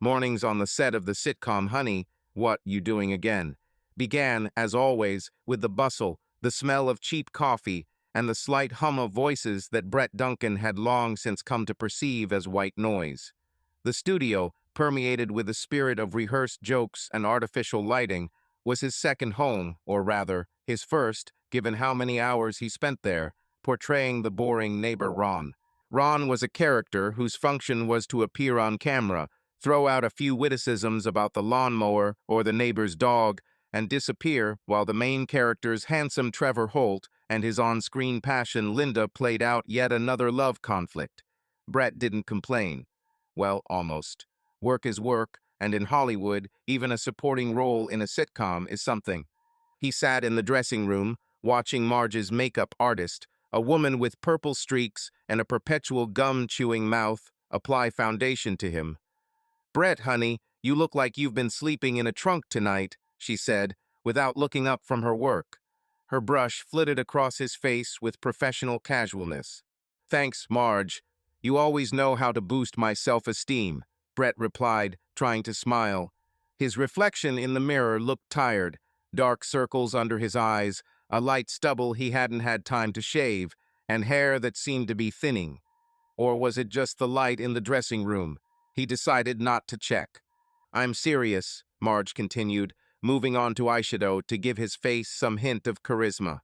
Mornings on the set of the sitcom Honey, What You Doing Again began, as always, with the bustle, the smell of cheap coffee, and the slight hum of voices that Brett Duncan had long since come to perceive as white noise. The studio, permeated with the spirit of rehearsed jokes and artificial lighting, was his second home, or rather, his first, given how many hours he spent there, portraying the boring neighbor Ron. Ron was a character whose function was to appear on camera, throw out a few witticisms about the lawnmower or the neighbor's dog, and disappear while the main character's handsome Trevor Holt and his on-screen passion Linda played out yet another love conflict. Brett didn't complain. Well, almost. Work is work, and in Hollywood, even a supporting role in a sitcom is something. He sat in the dressing room, watching Marge's makeup artist, a woman with purple streaks and a perpetual gum-chewing mouth, apply foundation to him. "Brett, honey, you look like you've been sleeping in a trunk tonight," she said, without looking up from her work. Her brush flitted across his face with professional casualness. "Thanks, Marge. You always know how to boost my self-esteem," Brett replied, trying to smile. His reflection in the mirror looked tired, dark circles under his eyes, a light stubble he hadn't had time to shave, and hair that seemed to be thinning. Or was it just the light in the dressing room? He decided not to check. "I'm serious," Marge continued, moving on to eyeshadow to give his face some hint of charisma.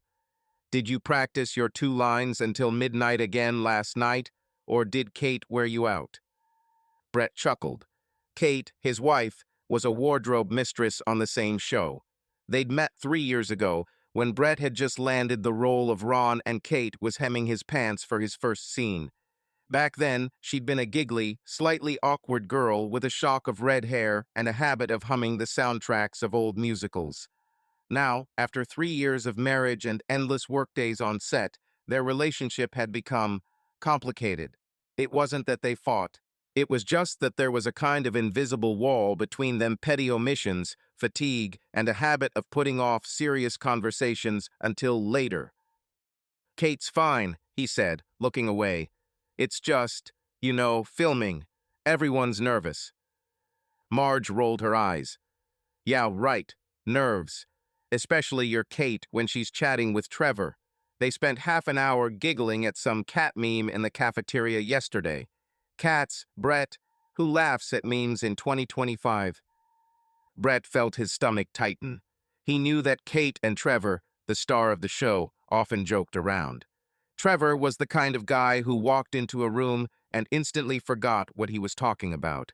"Did you practice your 2 lines until midnight again last night, or did Kate wear you out?" Brett chuckled. Kate, his wife, was a wardrobe mistress on the same show. They'd met 3 years ago, when Brett had just landed the role of Ron and Kate was hemming his pants for his first scene. Back then, she'd been a giggly, slightly awkward girl with a shock of red hair and a habit of humming the soundtracks of old musicals. Now, after 3 years of marriage and endless workdays on set, their relationship had become complicated. It wasn't that they fought. It was just that there was a kind of invisible wall between them, petty omissions, fatigue, and a habit of putting off serious conversations until later. "Kate's fine," he said, looking away. "It's just, filming. Everyone's nervous." Marge rolled her eyes. "Yeah, right. Nerves. Especially your Kate when she's chatting with Trevor. They spent half an hour giggling at some cat meme in the cafeteria yesterday. Cats, Brett. Who laughs at memes in 2025? Brett felt his stomach tighten. He knew that Kate and Trevor, the star of the show, often joked around. Trevor was the kind of guy who walked into a room and instantly forgot what he was talking about.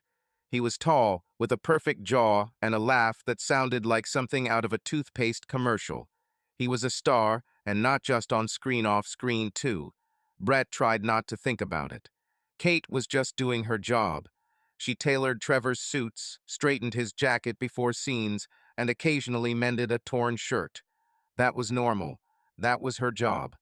He was tall, with a perfect jaw and a laugh that sounded like something out of a toothpaste commercial. He was a star, and not just on screen, off screen, too. Brett tried not to think about it. Kate was just doing her job. She tailored Trevor's suits, straightened his jacket before scenes, and occasionally mended a torn shirt. That was normal. That was her job.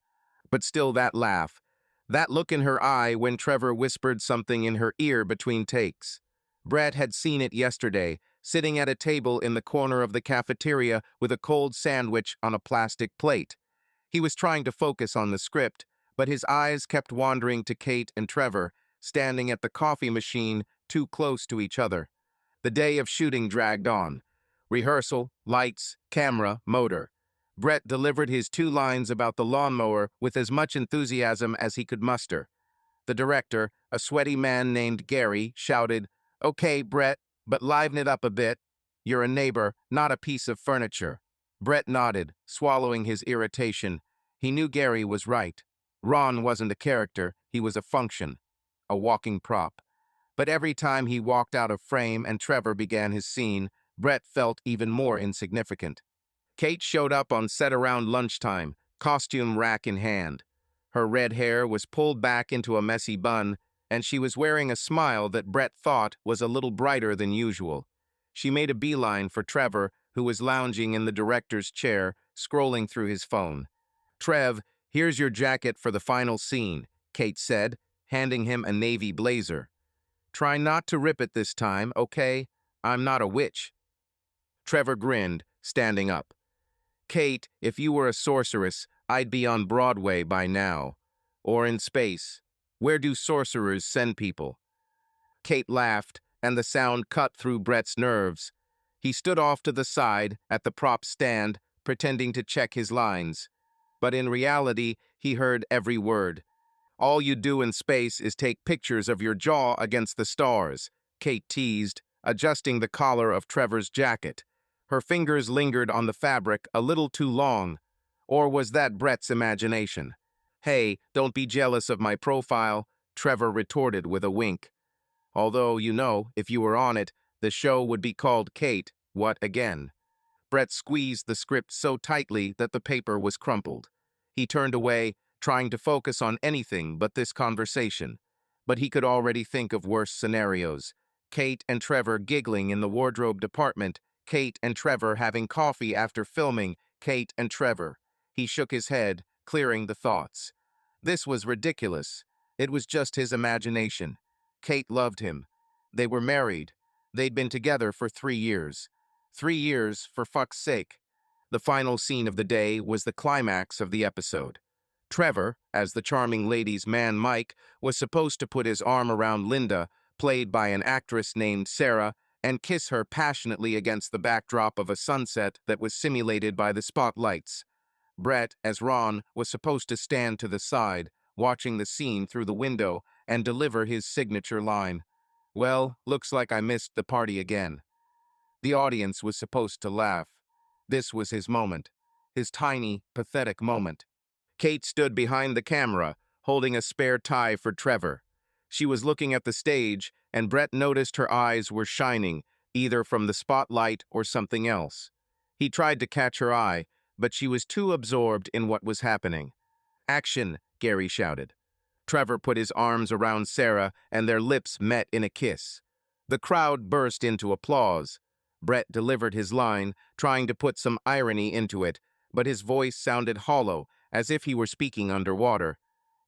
But still, that laugh, that look in her eye when Trevor whispered something in her ear between takes. Brett had seen it yesterday, sitting at a table in the corner of the cafeteria with a cold sandwich on a plastic plate. He was trying to focus on the script, but his eyes kept wandering to Kate and Trevor, standing at the coffee machine too close to each other. The day of shooting dragged on. Rehearsal, lights, camera, motor. Brett delivered his 2 lines about the lawnmower with as much enthusiasm as he could muster. The director, a sweaty man named Gary, shouted, "Okay, Brett, but liven it up a bit. You're a neighbor, not a piece of furniture." Brett nodded, swallowing his irritation. He knew Gary was right. Ron wasn't a character, he was a function, a walking prop. But every time he walked out of frame and Trevor began his scene, Brett felt even more insignificant. Kate showed up on set around lunchtime, costume rack in hand. Her red hair was pulled back into a messy bun, and she was wearing a smile that Brett thought was a little brighter than usual. She made a beeline for Trevor, who was lounging in the director's chair, scrolling through his phone. "Trev, here's your jacket for the final scene," Kate said, handing him a navy blazer. "Try not to rip it this time, okay? I'm not a witch." Trevor grinned, standing up. "Kate, if you were a sorceress, I'd be on Broadway by now. Or in space. Where do sorcerers send people?" Kate laughed, and the sound cut through Brett's nerves. He stood off to the side at the prop stand, pretending to check his lines. But in reality, he heard every word. "All you do in space is take pictures of your jaw against the stars," Kate teased, adjusting the collar of Trevor's jacket. Her fingers lingered on the fabric a little too long. Or was that Brett's imagination? "Hey, don't be jealous of my profile," Trevor retorted with a wink. "Although, if you were on it, the show would be called Kate, What Again?" Brett squeezed the script so tightly that the paper was crumpled. He turned away, trying to focus on anything but this conversation. But he could already think of worse scenarios. Kate and Trevor giggling in the wardrobe department, Kate and Trevor having coffee after filming, Kate and Trevor. He shook his head, clearing the thoughts. This was ridiculous. It was just his imagination. Kate loved him. They were married. They'd been together for 3 years. 3 years, for fuck's sake. The final scene of the day was the climax of the episode. Trevor, as the charming lady's man Mike, was supposed to put his arm around Linda, played by an actress named Sarah, and kiss her passionately against the backdrop of a sunset that was simulated by the spotlights. Brett, as Ron, was supposed to stand to the side, watching the scene through the window, and deliver his signature line. "Well, looks like I missed the party again." The audience was supposed to laugh. This was his moment. His tiny, pathetic moment. Kate stood behind the camera, holding a spare tie for Trevor. She was looking at the stage, and Brett noticed her eyes were shining, either from the spotlight or something else. He tried to catch her eye, but she was too absorbed in what was happening. "Action!" Gary shouted. Trevor put his arms around Sarah, and their lips met in a kiss. The crowd burst into applause. Brett delivered his line, trying to put some irony into it, but his voice sounded hollow, as if he were speaking underwater.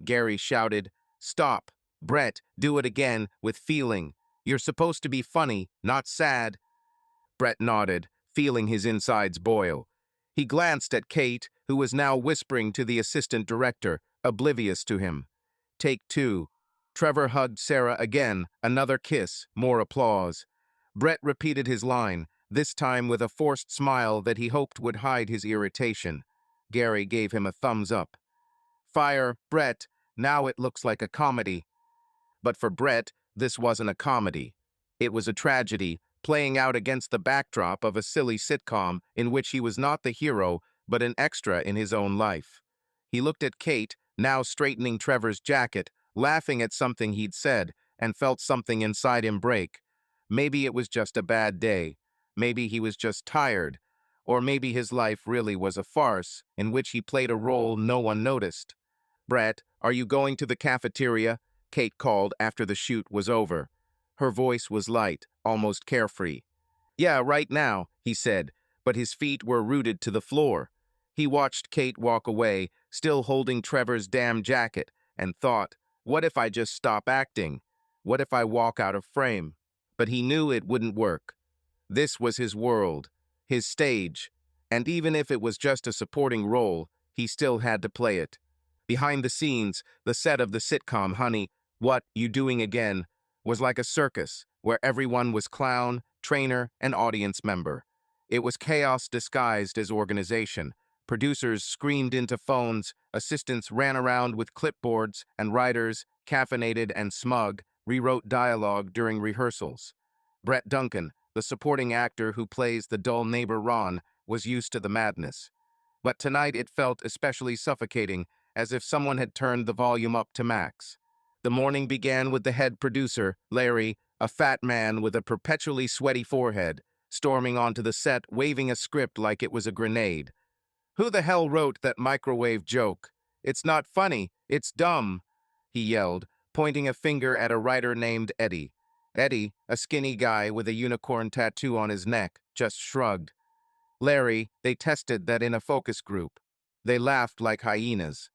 Gary shouted, "Stop! Brett, do it again, with feeling. You're supposed to be funny, not sad." Brett nodded, feeling his insides boil. He glanced at Kate, who was now whispering to the assistant director, oblivious to him. Take 2. Trevor hugged Sarah again, another kiss, more applause. Brett repeated his line, this time with a forced smile that he hoped would hide his irritation. Gary gave him a thumbs up. "Fire, Brett, now it looks like a comedy." But for Brett, this wasn't a comedy. It was a tragedy, playing out against the backdrop of a silly sitcom in which he was not the hero, but an extra in his own life. He looked at Kate, now straightening Trevor's jacket, laughing at something he'd said, and felt something inside him break. Maybe it was just a bad day. Maybe he was just tired. Or maybe his life really was a farce, in which he played a role no one noticed. "Brett, are you going to the cafeteria?" Kate called after the shoot was over. Her voice was light, almost carefree. "Yeah, right now," he said, but his feet were rooted to the floor. He watched Kate walk away, still holding Trevor's damn jacket, and thought, what if I just stop acting? What if I walk out of frame? But he knew it wouldn't work. This was his world, his stage, and even if it was just a supporting role, he still had to play it. Behind the scenes, the set of the sitcom Honey, What You Doing Again, was like a circus, where everyone was clown, trainer, and audience member. It was chaos disguised as organization. Producers screamed into phones, assistants ran around with clipboards, and writers, caffeinated and smug, rewrote dialogue during rehearsals. Brett Duncan, the supporting actor who plays the dull neighbor Ron, was used to the madness. But tonight it felt especially suffocating, as if someone had turned the volume up to max. The morning began with the head producer, Larry, a fat man with a perpetually sweaty forehead, storming onto the set waving a script like it was a grenade. "Who the hell wrote that microwave joke? It's not funny, it's dumb," he yelled, pointing a finger at a writer named Eddie. Eddie, a skinny guy with a unicorn tattoo on his neck, just shrugged. "Larry, they tested that in a focus group. They laughed like hyenas."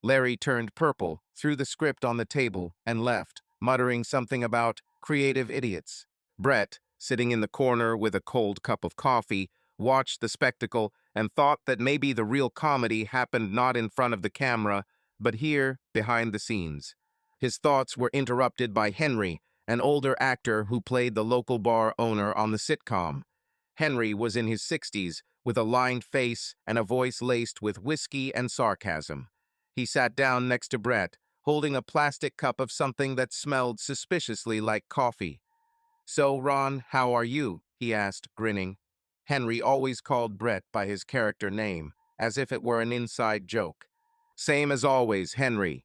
Larry turned purple, threw the script on the table, and left, muttering something about creative idiots. Brett, sitting in the corner with a cold cup of coffee, watched the spectacle and thought that maybe the real comedy happened not in front of the camera, but here, behind the scenes. His thoughts were interrupted by Henry, an older actor who played the local bar owner on the sitcom. Henry was in his 60s, with a lined face and a voice laced with whiskey and sarcasm. He sat down next to Brett, holding a plastic cup of something that smelled suspiciously like coffee. "So, Ron, how are you?" he asked, grinning. Henry always called Brett by his character name, as if it were an inside joke. "Same as always, Henry.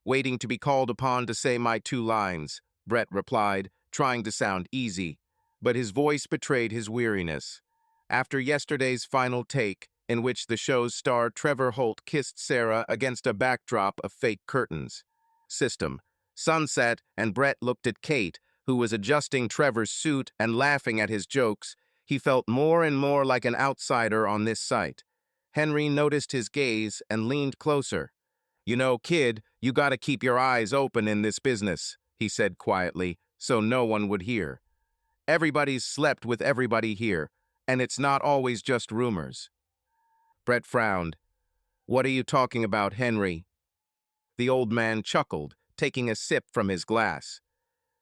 Waiting to be called upon to say my 2 lines," Brett replied, trying to sound easy, but his voice betrayed his weariness. After yesterday's final take, in which the show's star Trevor Holt kissed Sarah against a backdrop of fake curtains. System. Sunset, and Brett looked at Kate, who was adjusting Trevor's suit and laughing at his jokes. He felt more and more like an outsider on this site. Henry noticed his gaze and leaned closer. "You know, kid, you gotta keep your eyes open in this business," he said quietly, so no one would hear. "Everybody's slept with everybody here, and it's not always just rumors." Brett frowned. "What are you talking about, Henry?" The old man chuckled, taking a sip from his glass.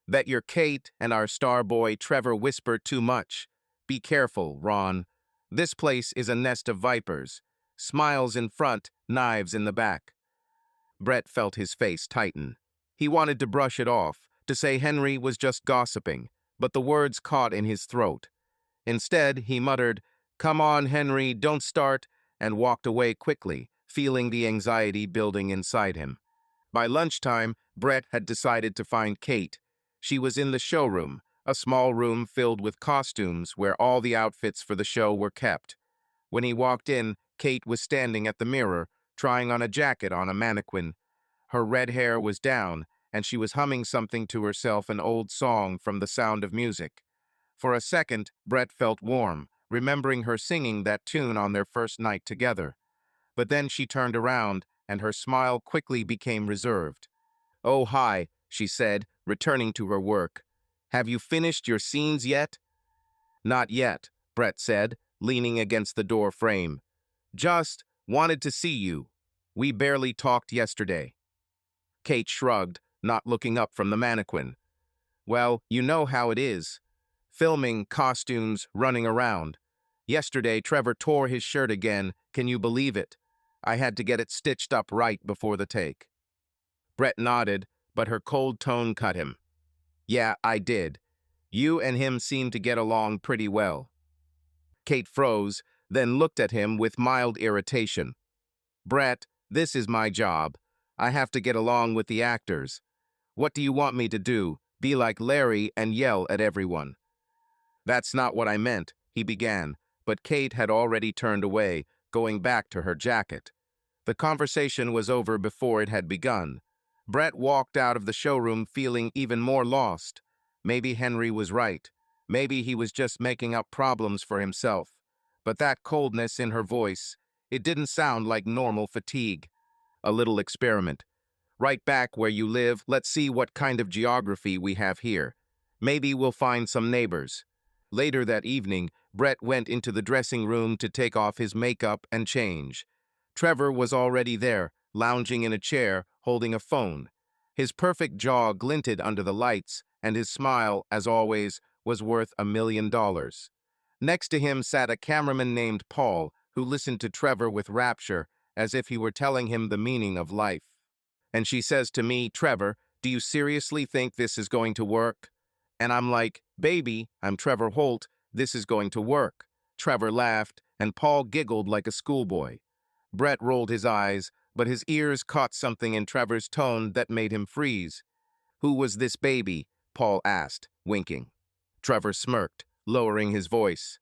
"Bet your Kate and our star boy Trevor whisper too much. Be careful, Ron. This place is a nest of vipers. Smiles in front, knives in the back." Brett felt his face tighten. He wanted to brush it off, to say Henry was just gossiping, but the words caught in his throat. Instead, he muttered, "Come on, Henry, don't start," and walked away quickly, feeling the anxiety building inside him. By lunchtime, Brett had decided to find Kate. She was in the showroom, a small room filled with costumes where all the outfits for the show were kept. When he walked in, Kate was standing at the mirror, trying on a jacket on a mannequin. Her red hair was down, and she was humming something to herself, an old song from The Sound of Music. For a second, Brett felt warm, remembering her singing that tune on their first night together. But then she turned around, and her smile quickly became reserved. "Oh, hi," she said, returning to her work. "Have you finished your scenes yet?" "Not yet," Brett said, leaning against the door frame. "Just wanted to see you. We barely talked yesterday." Kate shrugged, not looking up from the mannequin. "Well, you know how it is. Filming, costumes, running around. Yesterday, Trevor tore his shirt again. Can you believe it? I had to get it stitched up right before the take." Brett nodded, but her cold tone cut him. "Yeah, I did. You and him seem to get along pretty well." Kate froze, then looked at him with mild irritation. "Brett, this is my job. I have to get along with the actors. What do you want me to do? Be like Larry and yell at everyone?" "That's not what I meant," he began, but Kate had already turned away, going back to her jacket. The conversation was over before it had begun. Brett walked out of the showroom feeling even more lost. Maybe Henry was right. Maybe he was just making up problems for himself. But that coldness in her voice, it didn't sound like normal fatigue. "A little experiment. Right back where you live, let's see what kind of geography we have here. Maybe we'll find some neighbors." Later that evening, Brett went into the dressing room to take off his makeup and change. Trevor was already there, lounging in a chair, holding a phone. His perfect jaw glinted under the lights, and his smile, as always, was worth $1,000,000. Next to him sat a cameraman named Paul, who listened to Trevor with rapture, as if he were telling him the meaning of life. And she says to me, "Trevor, do you seriously think this is going to work?" And I'm like, "Baby, I'm Trevor Holt. This is going to work." Trevor laughed, and Paul giggled like a schoolboy. Brett rolled his eyes, but his ears caught something in Trevor's tone that made him freeze. "Who was this baby?" Paul asked, winking. Trevor smirked, lowering his voice.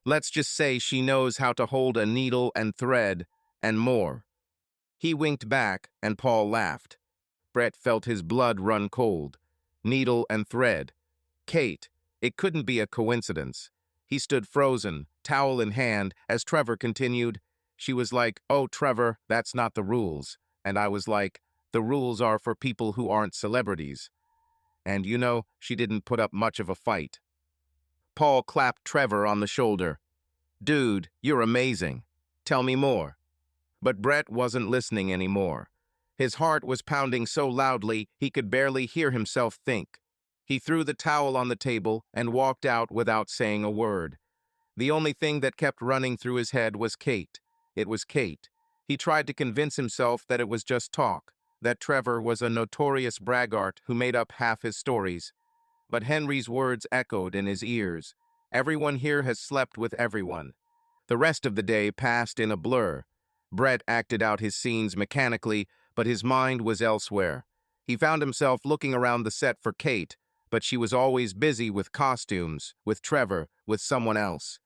"Let's just say she knows how to hold a needle and thread, and more." He winked back, and Paul laughed. Brett felt his blood run cold. Needle and thread. Kate. It couldn't be a coincidence. He stood frozen, towel in hand, as Trevor continued. She was like, "Oh, Trevor, that's not the rules." And I was like, "The rules are for people who aren't celebrities." And you know, she didn't put up much of a fight. Paul clapped Trevor on the shoulder. "Dude, you're amazing. Tell me more." But Brett wasn't listening anymore. His heart was pounding so loudly he could barely hear himself think. He threw the towel on the table and walked out without saying a word. The only thing that kept running through his head was Kate. It was Kate. He tried to convince himself that it was just talk, that Trevor was a notorious braggart who made up half his stories. But Henry's words echoed in his ears. Everyone here has slept with everyone. The rest of the day passed in a blur. Brett acted out his scenes mechanically, but his mind was elsewhere. He found himself looking around the set for Kate, but she was always busy with costumes, with Trevor, with someone else.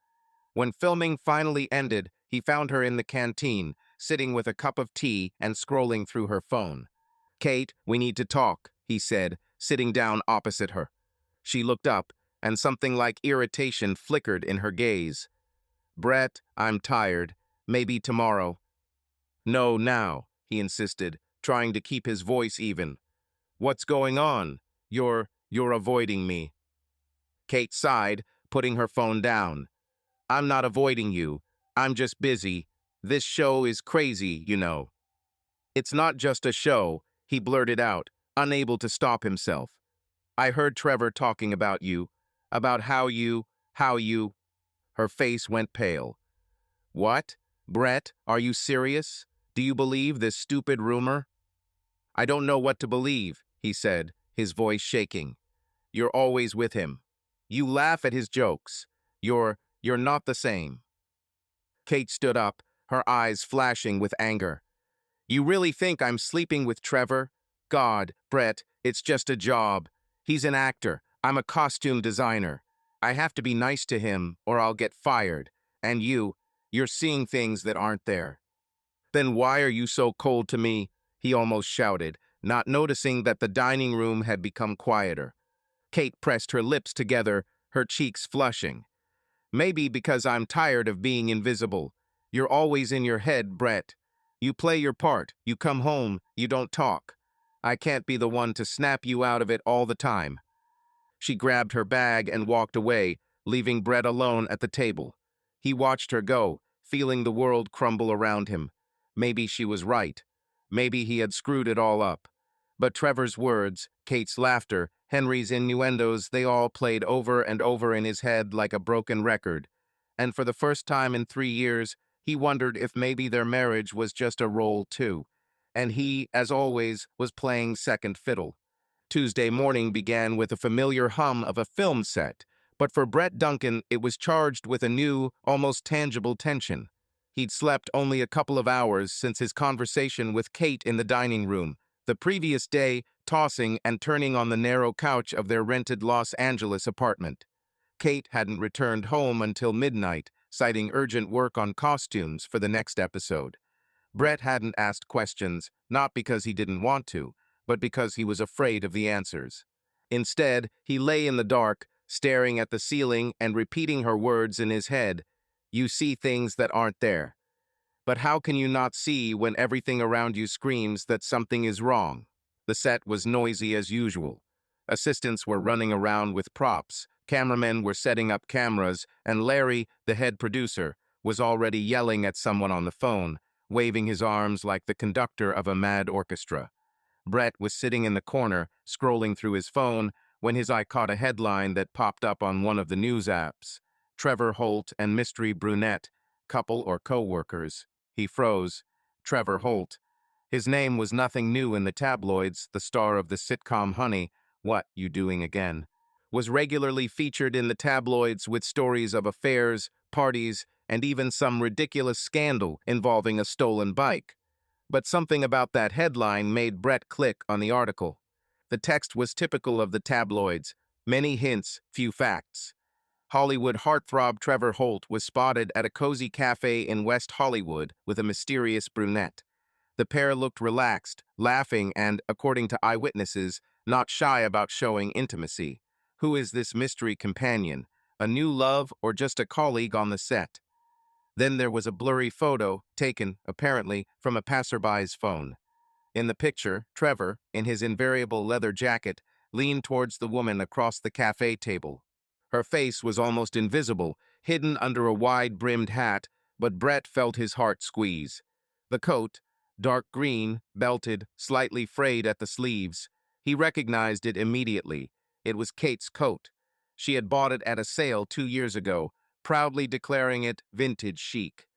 When filming finally ended, he found her in the canteen, sitting with a cup of tea and scrolling through her phone. "Kate, we need to talk," he said, sitting down opposite her. She looked up, and something like irritation flickered in her gaze. "Brett, I'm tired. Maybe tomorrow." "No, now," he insisted, trying to keep his voice even. "What's going on? You're avoiding me." Kate sighed, putting her phone down. "I'm not avoiding you. I'm just busy. This show is crazy, you know." "It's not just a show," he blurted out, unable to stop himself. "I heard Trevor talking about you, about how you. Her face went pale. "What? Brett, are you serious? Do you believe this stupid rumor?" "I don't know what to believe," he said, his voice shaking. "You're always with him. You laugh at his jokes. You're not the same." Kate stood up, her eyes flashing with anger. "You really think I'm sleeping with Trevor? God, Brett, it's just a job. He's an actor. I'm a costume designer. I have to be nice to him or I'll get fired. And you're seeing things that aren't there." "Then why are you so cold to me?" he almost shouted, not noticing that the dining room had become quieter. Kate pressed her lips together, her cheeks flushing. "Maybe because I'm tired of being invisible. You're always in your head, Brett. You play your part, you come home, you don't talk. I can't be the one to snap you out of it all the time." She grabbed her bag and walked away, leaving Brett alone at the table. He watched her go, feeling the world crumble around him. Maybe she was right. Maybe he had screwed it all up. But Trevor's words, Kate's laughter, Henry's innuendos, they all played over and over in his head like a broken record. And for the first time in 3 years, he wondered if maybe their marriage was just a role too. And he, as always, was playing second fiddle. Tuesday morning began with a familiar hum of a film set, but for Brett Duncan, it was charged with a new, almost tangible tension. He'd slept only a couple of hours since his conversation with Kate in the dining room, the previous day tossing and turning on the narrow couch of their rented Los Angeles apartment. Kate hadn't returned home until midnight, citing urgent work on costumes for the next episode. Brett hadn't asked questions, not because he didn't want to, but because he was afraid of the answers. Instead, he lay in the dark, staring at the ceiling and repeating her words in his head. "You see things that aren't there. But how can you not see when everything around you screams that something is wrong?" The set was noisy as usual. Assistants were running around with props, cameramen were setting up cameras, and Larry, the head producer, was already yelling at someone on the phone, waving his arms like the conductor of a mad orchestra. Brett was sitting in the corner, scrolling through his phone, when his eye caught a headline that popped up on one of the news apps. "Trevor Holt and mystery brunette, couple or co-workers." He froze. Trevor Holt. His name was nothing new in the tabloids. The star of the sitcom Honey, What You Doing Again, was regularly featured in the tabloids with stories of affairs, parties, and even some ridiculous scandal involving a stolen bike. But something about that headline made Brett click on the article. The text was typical of the tabloids. Many hints, few facts. Hollywood heartthrob Trevor Holt was spotted at a cozy cafe in West Hollywood with a mysterious brunette. The pair looked relaxed, laughing, and, according to eyewitnesses, not shy about showing intimacy. Who is this mystery companion? A new love or just a colleague on the set? Then there was a blurry photo, taken, apparently, from a passerby's phone. In the picture, Trevor, in his invariable leather jacket, leaned towards the woman across the cafe table. Her face was almost invisible, hidden under a wide-brimmed hat, but Brett felt his heart squeeze. The coat, dark green, belted, slightly frayed at the sleeves. He recognized it immediately. It was Kate's coat. She had bought it at a sale 2 years ago, proudly declaring it vintage chic.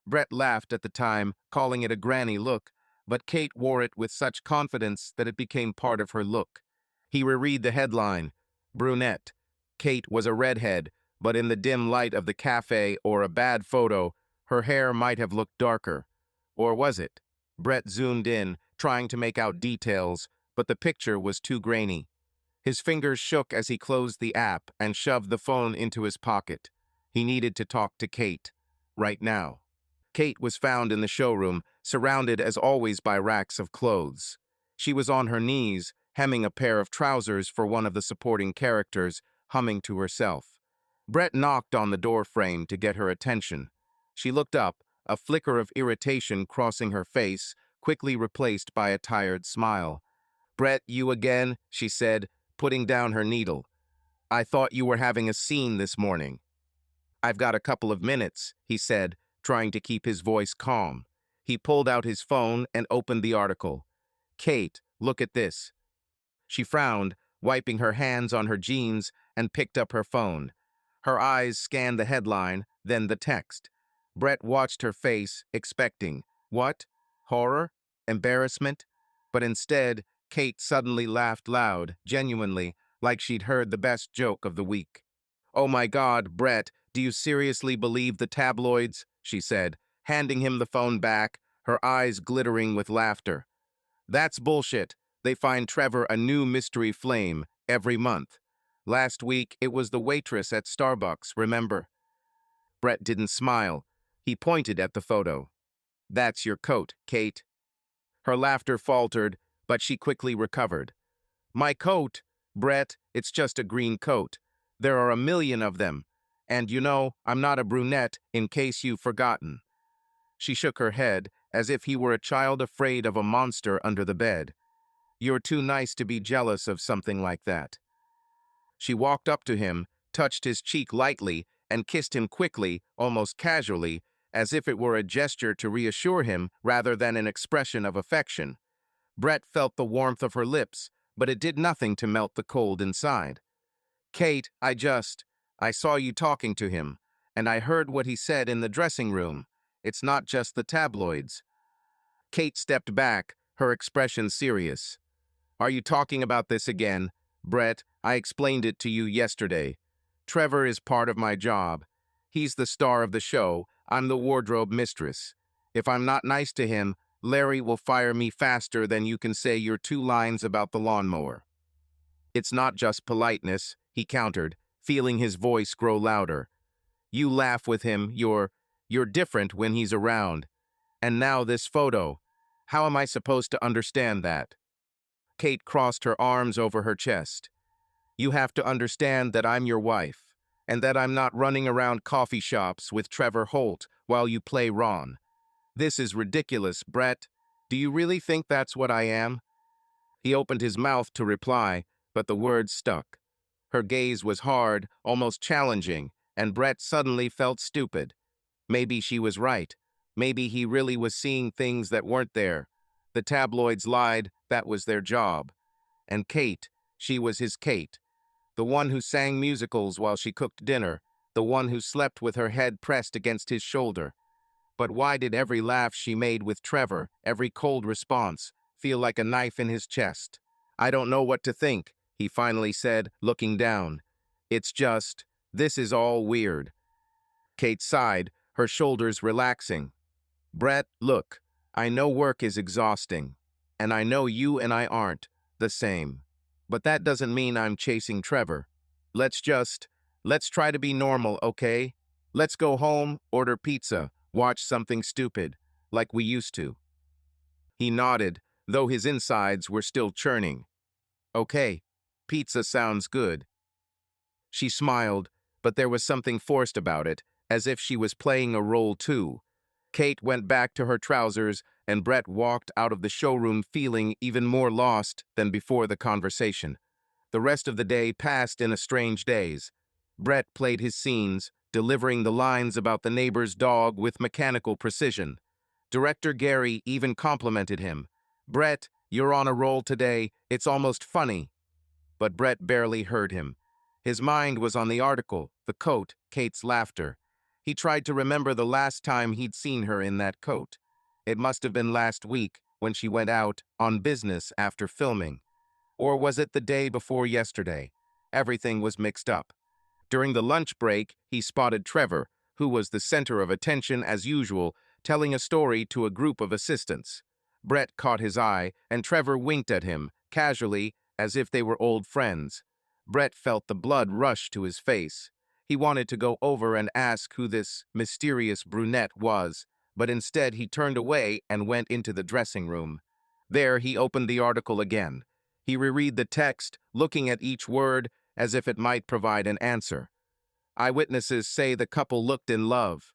Brett laughed at the time, calling it a granny look, but Kate wore it with such confidence that it became part of her look. He reread the headline, brunette. Kate was a redhead, but in the dim light of the cafe or a bad photo, her hair might have looked darker. Or was it? Brett zoomed in, trying to make out details, but the picture was too grainy. His fingers shook as he closed the app and shoved the phone into his pocket. He needed to talk to Kate. Right now. Kate was found in the showroom, surrounded as always by racks of clothes. She was on her knees, hemming a pair of trousers for one of the supporting characters, humming to herself. Brett knocked on the door frame to get her attention. She looked up, a flicker of irritation crossing her face, quickly replaced by a tired smile. "Brett, you again?" she said, putting down her needle. "I thought you were having a scene this morning." "I've got a couple of minutes," he said, trying to keep his voice calm. He pulled out his phone and opened the article. "Kate, look at this." She frowned, wiping her hands on her jeans, and picked up her phone. Her eyes scanned the headline, then the text. Brett watched her face, expecting, what? Horror? Embarrassment? But instead, Kate suddenly laughed loud, genuinely, like she'd heard the best joke of the week. "Oh my God, Brett, do you seriously believe the tabloids?" she said, handing him the phone back, her eyes glittering with laughter. "That's bullshit. They find Trevor a new mystery flame every month. Last week, it was the waitress at Starbucks, remember?" Brett didn't smile. He pointed at the photo. "That's your coat, Kate." Her laughter faltered, but she quickly recovered. "My coat? Brett, it's just a green coat. There are a million of them. And you know, I'm not a brunette, in case you've forgotten." She shook her head, as if he were a child afraid of a monster under the bed. "You're too nice to be jealous of something like that." She walked up to him, touched his cheek lightly, and kissed him quickly, almost casually, as if it were a gesture to reassure him rather than an expression of affection. Brett felt the warmth of her lips, but it did nothing to melt the cold inside. "Kate, I saw you talking to him, and I heard what he said in the dressing room. It's not just the tabloids." Kate stepped back, her expression serious. "Are you talking about this again? Brett, I explained it to you yesterday. Trevor is part of my job. He's the star of the show. I'm the wardrobe mistress. If I'm not nice to him, Larry will fire me faster than you can say your 2 lines about the lawnmower." "It's not just politeness," he countered, feeling his voice grow louder. "You laugh with him, you're different when he's around. And now this photo. How am I supposed to understand that?" Kate crossed her arms over her chest. "You have to understand that I'm your wife, and that I'm not running around coffee shops with Trevor Holt while you play Ron. This is ridiculous, Brett. Do you really think that's what I am?" He opened his mouth to reply, but the words stuck. Her gaze was hard, almost challenging, and Brett suddenly felt stupid. Maybe she was right. Maybe he really was seeing things that weren't there. The tabloids lied, that was their job. And Kate, she was his Kate. The one who sang musicals while she cooked dinner, the one who slept with her head pressed against his shoulder. But why did every laugh she made with Trevor, every cold response, feel like a knife in his chest? "I don't know what to think," he finally said, looking down. This is all weird." Kate sighed, her shoulders relaxing. "Brett, look, I know work is exhausting, and I know you and I aren't the same. But that doesn't mean I'm chasing Trevor. Let's try to be normal, okay? Let's go home, order pizza, watch something stupid, like we used to." He nodded, though his insides were still churning. "Okay, pizza sounds good." She smiled, but there was something forced about it, as if she was playing a role too. Kate went back to her trousers, and Brett walked out of the showroom feeling even more lost than before the conversation. The rest of the day passed in a strange daze. Brett played his scenes, delivering the lines about the neighbor's dog with mechanical precision. Director Gary even complimented him. "Brett, you're on a roll today. It's almost funny." but Brett barely heard him. His mind was on the article, the coat, Kate's laughter. He tried to remember the last time he'd seen her in that coat. It must have been last week when she went out on business after filming. Or was it the day before yesterday? Everything was mixed up. During the lunch break, he spotted Trevor, who was the center of attention as usual, telling a story to a group of assistants. Brett caught his eye, and Trevor winked at him, casually, as if they were old friends. Brett felt the blood rush to his face. He wanted to go over and ask who this mysterious brunette was, but instead he turned away and went into the dressing room. There he opened the article again. He reread the text, looking at each word as if it might provide an answer. Eyewitnesses say the couple looked in love.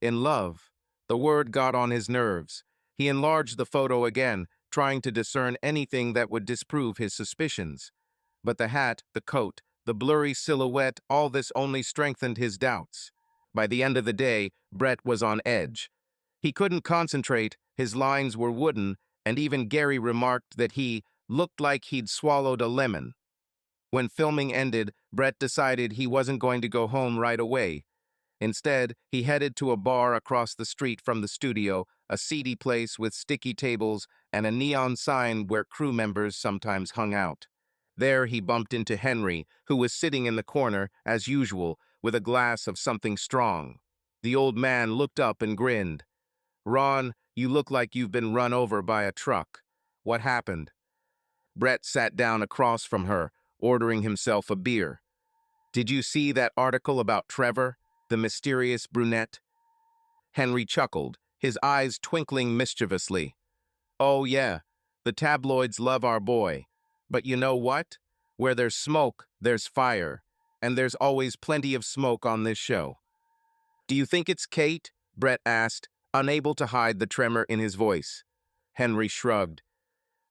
In love. The word got on his nerves. He enlarged the photo again, trying to discern anything that would disprove his suspicions. But the hat, the coat, the blurry silhouette, all this only strengthened his doubts. By the end of the day, Brett was on edge. He couldn't concentrate, his lines were wooden, and even Gary remarked that he looked like he'd swallowed a lemon. When filming ended, Brett decided he wasn't going to go home right away. Instead, he headed to a bar across the street from the studio, a seedy place with sticky tables and a neon sign where crew members sometimes hung out. There he bumped into Henry, who was sitting in the corner, as usual, with a glass of something strong. The old man looked up and grinned. "Ron, you look like you've been run over by a truck. What happened?" Brett sat down across from her, ordering himself a beer. "Did you see that article about Trevor, the mysterious brunette?" Henry chuckled, his eyes twinkling mischievously. "Oh, yeah, the tabloids love our boy. But you know what? Where there's smoke, there's fire. And there's always plenty of smoke on this show." "Do you think it's Kate?" Brett asked, unable to hide the tremor in his voice. Henry shrugged.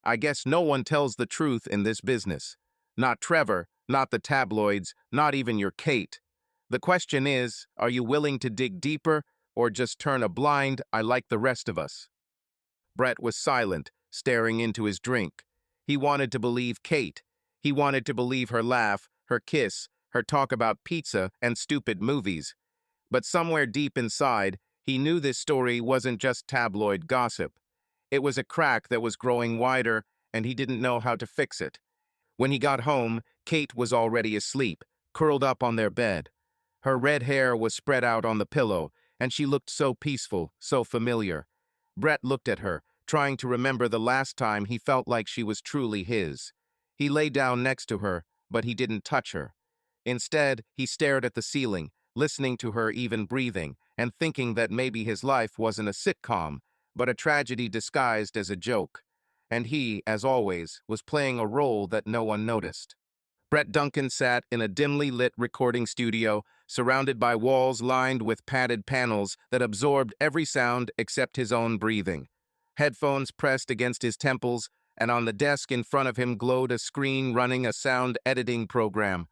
"I guess no one tells the truth in this business. Not Trevor, not the tabloids, not even your Kate. The question is, are you willing to dig deeper or just turn a blind eye like the rest of us?" Brett was silent, staring into his drink. He wanted to believe Kate. He wanted to believe her laugh, her kiss, her talk about pizza and stupid movies. But somewhere deep inside, he knew this story wasn't just tabloid gossip. It was a crack that was growing wider, and he didn't know how to fix it. When he got home, Kate was already asleep, curled up on their bed. Her red hair was spread out on the pillow, and she looked so peaceful, so familiar. Brett looked at her, trying to remember the last time he felt like she was truly his. He lay down next to her, but he didn't touch her. Instead, he stared at the ceiling, listening to her even breathing, and thinking that maybe his life wasn't a sitcom, but a tragedy disguised as a joke. And he, as always, was playing a role that no one noticed. Brett Duncan sat in a dimly lit recording studio, surrounded by walls lined with padded panels that absorbed every sound except his own breathing. Headphones pressed against his temples, and on the desk in front of him glowed a screen running a sound editing program.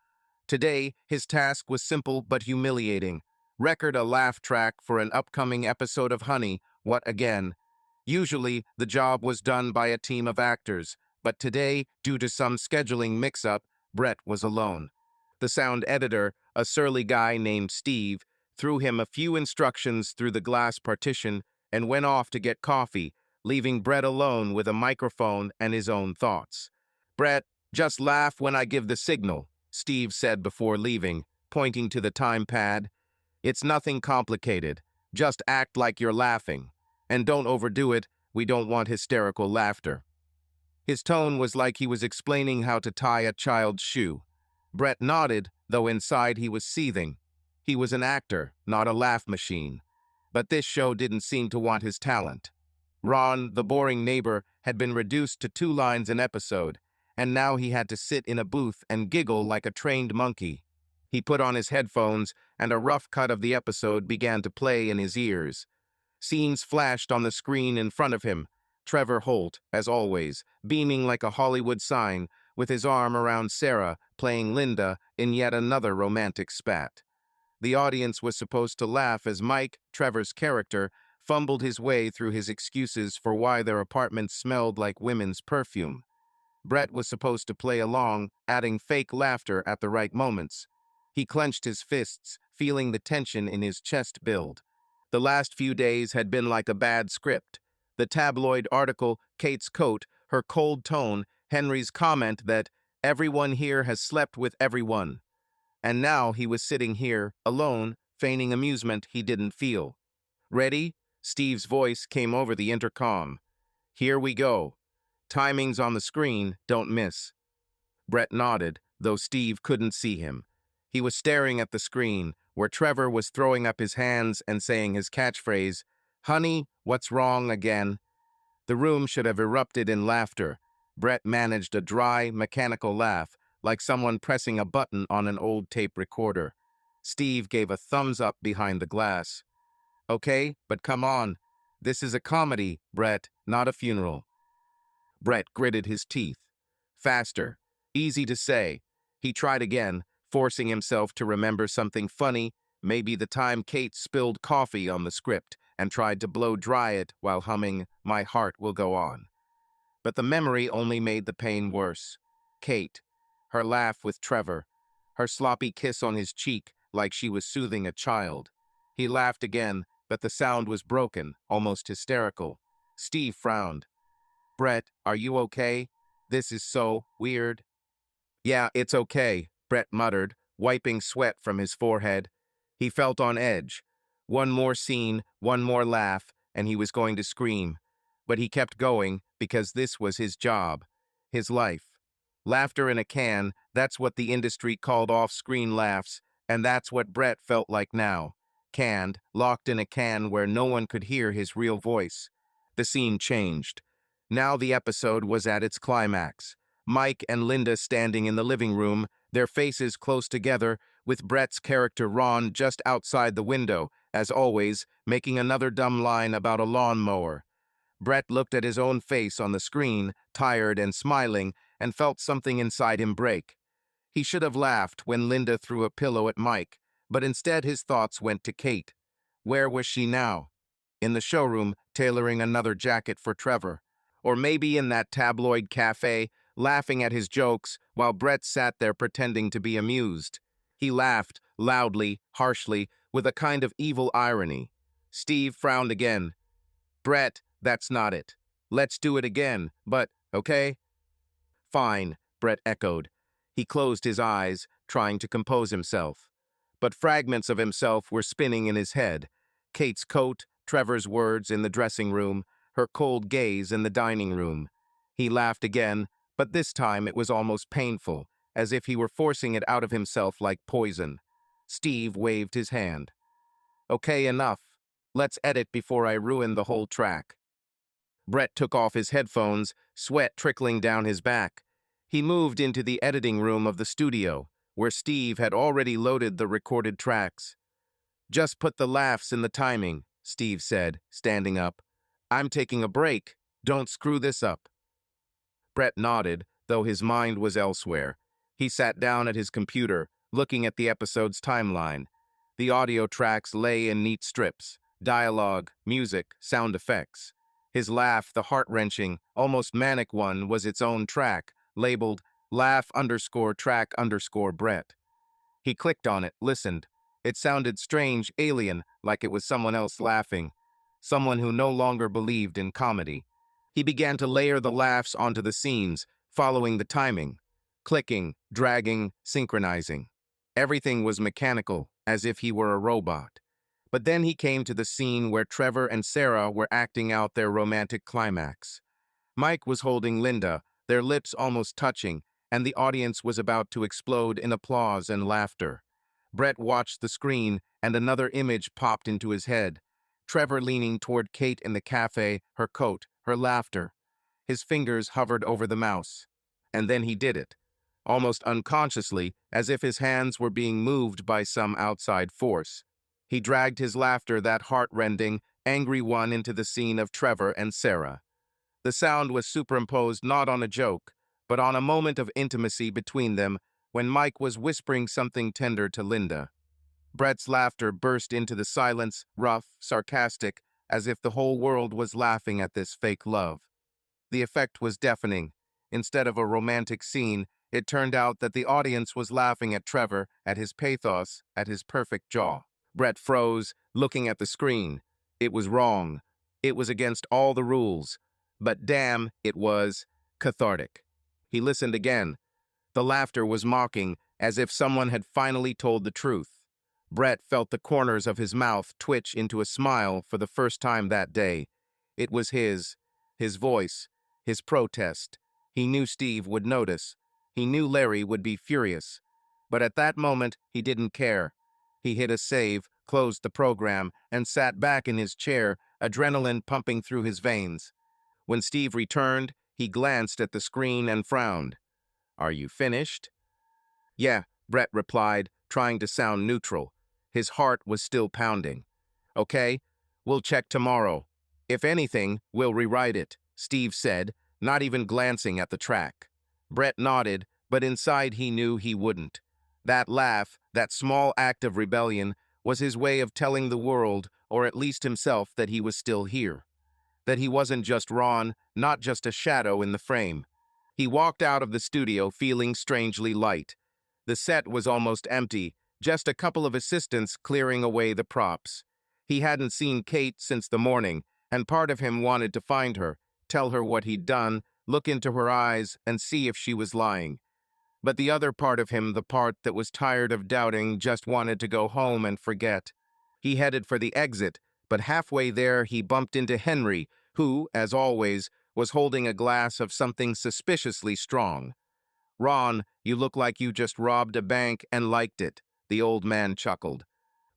Today, his task was simple but humiliating. Record a laugh track for an upcoming episode of Honey, What Again? Usually, the job was done by a team of actors, but today, due to some scheduling mix-up, Brett was alone. The sound editor, a surly guy named Steve, threw him a few instructions through the glass partition and went off to get coffee, leaving Brett alone with a microphone and his own thoughts. "Brett, just laugh when I give the signal," Steve said before leaving, pointing to the time pad. "It's nothing complicated. Just act like you're laughing. And don't overdo it, we don't want hysterical laughter." His tone was like he was explaining how to tie a child's shoe. Brett nodded, though inside he was seething. He was an actor, not a laugh machine. But this show didn't seem to want his talent. Ron, the boring neighbor, had been reduced to 2 lines an episode, and now he had to sit in a booth and giggle like a trained monkey. He put on his headphones, and a rough cut of the episode began to play in his ears. Scenes flashed on the screen in front of him. Trevor Holt, as always, beaming like a Hollywood sign, with his arm around Sarah, playing Linda in yet another romantic spat. The audience was supposed to laugh as Mike, Trevor's character, fumbled his way through his excuses for why their apartment smelled like women's perfume. Brett was supposed to play along, adding fake laughter at the right moments. He clenched his fists, feeling the tension in his chest build. The last few days had been like a bad script. The tabloid article, Kate's coat, her cold tone, Henry's comment that everyone here has slept with everyone. And now he was sitting here, alone, feigning amusement he didn't feel. Ready? Steve's voice came over the intercom. Here we go. Timings on the screen, don't miss. Brett nodded, though Steve couldn't see him. He was staring at the screen, where Trevor was throwing up his hands and saying his catchphrase, "Honey, what's wrong again?" The room should have erupted in laughter. Brett managed a dry, mechanical laugh, like someone pressing a button on an old tape recorder. Steve gave a thumbs up behind the glass. "Okay, but come on. This is a comedy, Brett, not a funeral." Brett gritted his teeth. Faster. Easy to say. He tried again, forcing himself to remember something funny, maybe the time Kate spilled coffee on the script and tried to blow dry it while humming "My Heart Will Go On." But the memory only made the pain worse. Kate, her laugh with Trevor, her sloppy kiss on his cheek like she was soothing a child. He laughed again, but the sound was broken, almost hysterical. Steve frowned. "Brett, are you okay? This is so weird." "Yeah, it's okay," Brett muttered, wiping sweat from his forehead. He felt on edge. One more scene, one more laugh, and he was going to scream. But he kept going because this was his job, his life. Laughter in a can, that's what the industry called off-screen laughs, and that's what Brett felt like now. Canned, locked in a can where no one could hear his real voice. The scene changed. Now the episode was at its climax. Mike and Linda standing in the living room, their faces close together, with Brett's character Ron just outside the window, as always, making another dumb line about a lawnmower. Brett looked at his own face on the screen, tired and smiling, and felt something inside him break. He should have laughed when Linda threw a pillow at Mike, but instead his thoughts went to Kate. Where was she now? In the showroom, tailoring another jacket for Trevor. Or maybe in that tabloid cafe, laughing at his jokes, while Brett sat there pretending to be amused. He laughed, loudly, harshly, with a kind of evil irony. Steve frowned again. "Brett, that's not it. Let's do it again, but, okay?" "Fine," Brett echoed. He closed his eyes, trying to compose himself. But fragments of himself were spinning in his head. Kate's coat, Trevor's words in the dressing room, her cold gaze in the dining room. He laughed again, but this time it was almost painful, as if he were forcing it out of himself like poison. Steve waved his hand. "Okay, enough. Let's edit before I ruin the whole track." Brett took off his headphones, sweat trickling down his back. He moved into the editing room of the studio, where Steve had already loaded the recorded tracks. "Just put the laughs in the timing," Steve said, standing up. "I'm taking a break. Don't screw this up." Brett nodded, though his mind was elsewhere. He sat down at his computer, looking at the episode's timeline. The audio tracks lay in neat strips, dialogue, music, sound effects. His laugh, the heart-wrenching, almost manic one, was its own track, labeled laugh_track_Brett. He clicked on it, listened. It sounded strange, alien, like it was someone else laughing. Someone who no longer believed in comedy. He began to layer the laughs onto the scenes, following the timing. Clicking, dragging, synchronizing. Everything was mechanical, as if he were a robot. But then he came to the scene where Trevor and Sarah were acting out their romantic climax. Mike was holding Linda, their lips almost touching, and the audience was about to explode in applause and laughter. Brett watched the screen, and another image popped into his head. Trevor leaning toward Kate in the cafe, her coat, her laughter. His fingers hovered over the mouse. And then he did it, almost unconsciously, as if his hands were being moved by some outside force. He dragged his laughter, that heart-rending, angry one, into the scene of Trevor and Sarah. The sound was superimposed not on a joke, but on a moment of intimacy between them when Mike was whispering something tender to Linda. Brett's laughter burst into the silence, rough, sarcastic, as if the whole world was laughing at this fake love. The effect was deafening. Instead of a romantic scene, it turned out that the audience was laughing at Trevor, at his pathos, at his perfect jaw. Brett froze, looking at the screen. It was wrong. It was against all the rules. But damn, it was cathartic. He listened again. The laughter was mocking, as if someone had finally told the truth. Brett felt the corners of his mouth twitch into a smile for the first time that day. It was his voice, his protest. He knew Steve would notice. He knew Larry would be furious. But at that moment, he didn't care. He hit a save, closed the program, and sat back in his chair, adrenaline pumping through his veins. When Steve returned, he glanced at the screen and frowned. "Are you finished?" "Yeah," Brett replied, trying to sound neutral. His heart was still pounding. "Okay, we'll check tomorrow. If anything, we'll rewrite it," Steve said, not even glancing at the track. Brett nodded, but inside he knew he wouldn't. That laugh, that small act of rebellion, was his way of telling the world, or at least himself, that he was still here. That he wasn't just Ron, not just a shadow in the frame. He walked out of the studio feeling strangely light. The set was almost empty, just a couple of assistants clearing away the props. He hadn't seen Kate since the morning, and part of him wanted to find her, tell her what he'd done, look into her eyes, and see if she was lying. But the other part of him, the part that was tired of doubting, just wanted to go home and forget. He headed for the exit, but halfway there he bumped into Henry, who, as always, was holding a glass of something suspiciously strong. "Ron, you look like you just robbed a bank and liked it," the old man chuckled.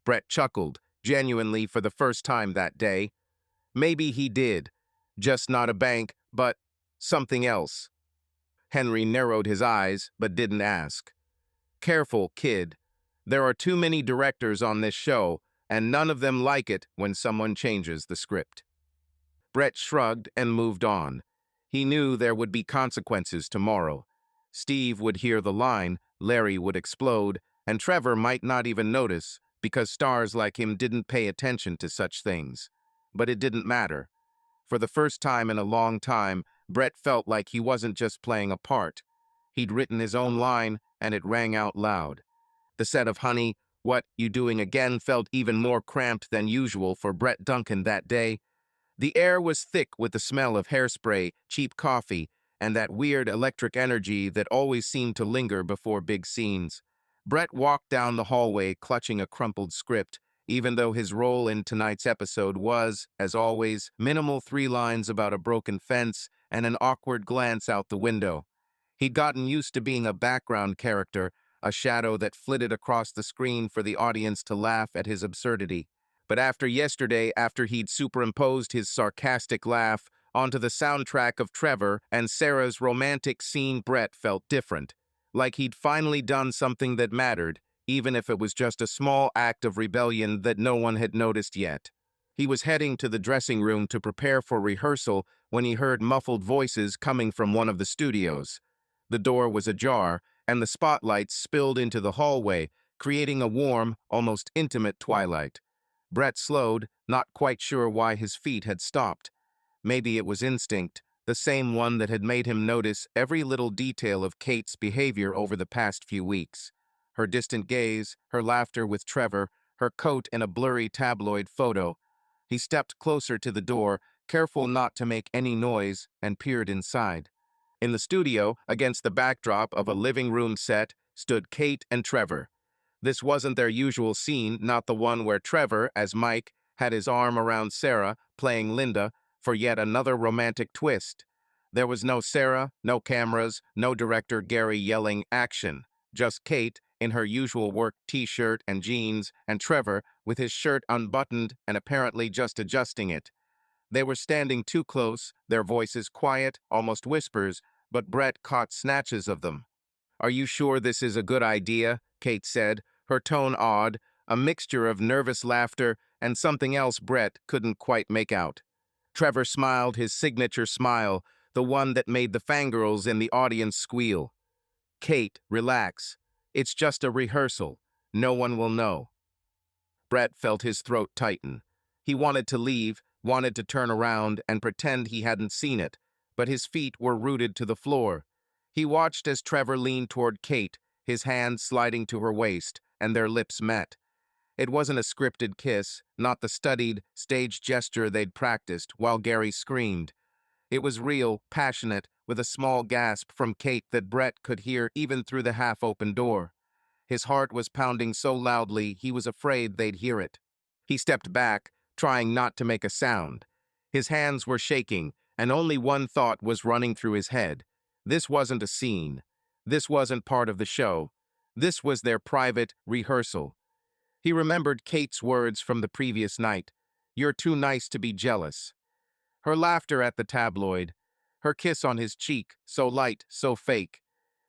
Brett chuckled, genuinely for the first time that day. Maybe he did. Just not a bank, but something else. Henry narrowed his eyes, but didn't ask. "Careful, kid. There are too many directors on this show, and none of them like it when someone changes the script." Brett shrugged and moved on. He knew there would be consequences tomorrow. Steve would hear the line, Larry would explode, and Trevor might not even notice, because stars like him didn't pay attention to such things. But it didn't matter. For the first time in a long time, Brett felt like he wasn't just playing a part. He'd written his own line, and it rang out loud. The set of Honey, What You Doing Again felt even more cramped than usual for Brett Duncan that day. The air was thick with the smell of hairspray, cheap coffee, and that weird electric energy that always seemed to linger before big scenes. Brett walked down the hallway clutching a crumpled script, even though his role in tonight's episode was, as always, minimal 3 lines about a broken fence and an awkward glance out the window. He'd gotten used to being a background character, a shadow that flitted across the screen for the audience to laugh at his absurdity. But after yesterday, after he'd superimposed his sarcastic laugh onto the soundtrack of Trevor and Sarah's romantic scene, Brett felt different. Like he'd finally done something that mattered, even if it was just a small act of rebellion that no one had noticed yet. He was heading to the dressing room to prepare for rehearsal when he heard muffled voices coming from one of the studios. The door was ajar, and the spotlights spilled into the hallway, creating a warm, almost intimate twilight. Brett slowed, not quite sure why his feet had stopped. Maybe it was instinct, the same one that had made him notice every little detail of Kate's behavior over the past few weeks. Her distant gaze, her laughter with Trevor, her coat in a blurry tabloid photo. He stepped closer to the door, careful not to make any noise, and peered inside. In the studio, against the backdrop of a living room set, stood Kate and Trevor. This wasn't their usual scene, not the one where Trevor, as Mike, had his arm around Sarah, playing Linda, for yet another romantic twist. There was no Sarah, no cameras, no director Gary yelling action. Just Kate, in her usual work t-shirt and jeans, and Trevor, with his shirt unbuttoned and apparently just adjusting it. They were standing too close, their voices quiet, almost whispers, but Brett caught snatches of them. "Are you sure this is a good idea?" Kate said, her tone odd, a mixture of nervous laughter and something else Brett couldn't quite make out. Trevor smiled his signature smile, the one that made the fangirls in the audience squeal. "Kate, relax. It's just a rehearsal. No one will know." Brett felt his throat tighten. He wanted to leave, wanted to turn around and pretend he hadn't seen it, but his feet were rooted to the floor. He watched as Trevor leaned toward Kate, his hand sliding to her waist, and their lips met. It wasn't a scripted kiss, not the studied, staged gesture they'd practiced while Gary screamed. It was real, passionate, with a small gasp from Kate that Brett could hear even through the half-open door. His heart was pounding so loudly he was afraid they'd hear it. He stepped back, trying not to make a sound. His hands were shaking, and only one thought was running through his head. This wasn't a scene. This wasn't part of the show. This was their private rehearsal. He remembered Kate's words from the previous night. "You're too nice to be jealous." Her laughter at the tabloid. Her kiss on his cheek, so light, so fake.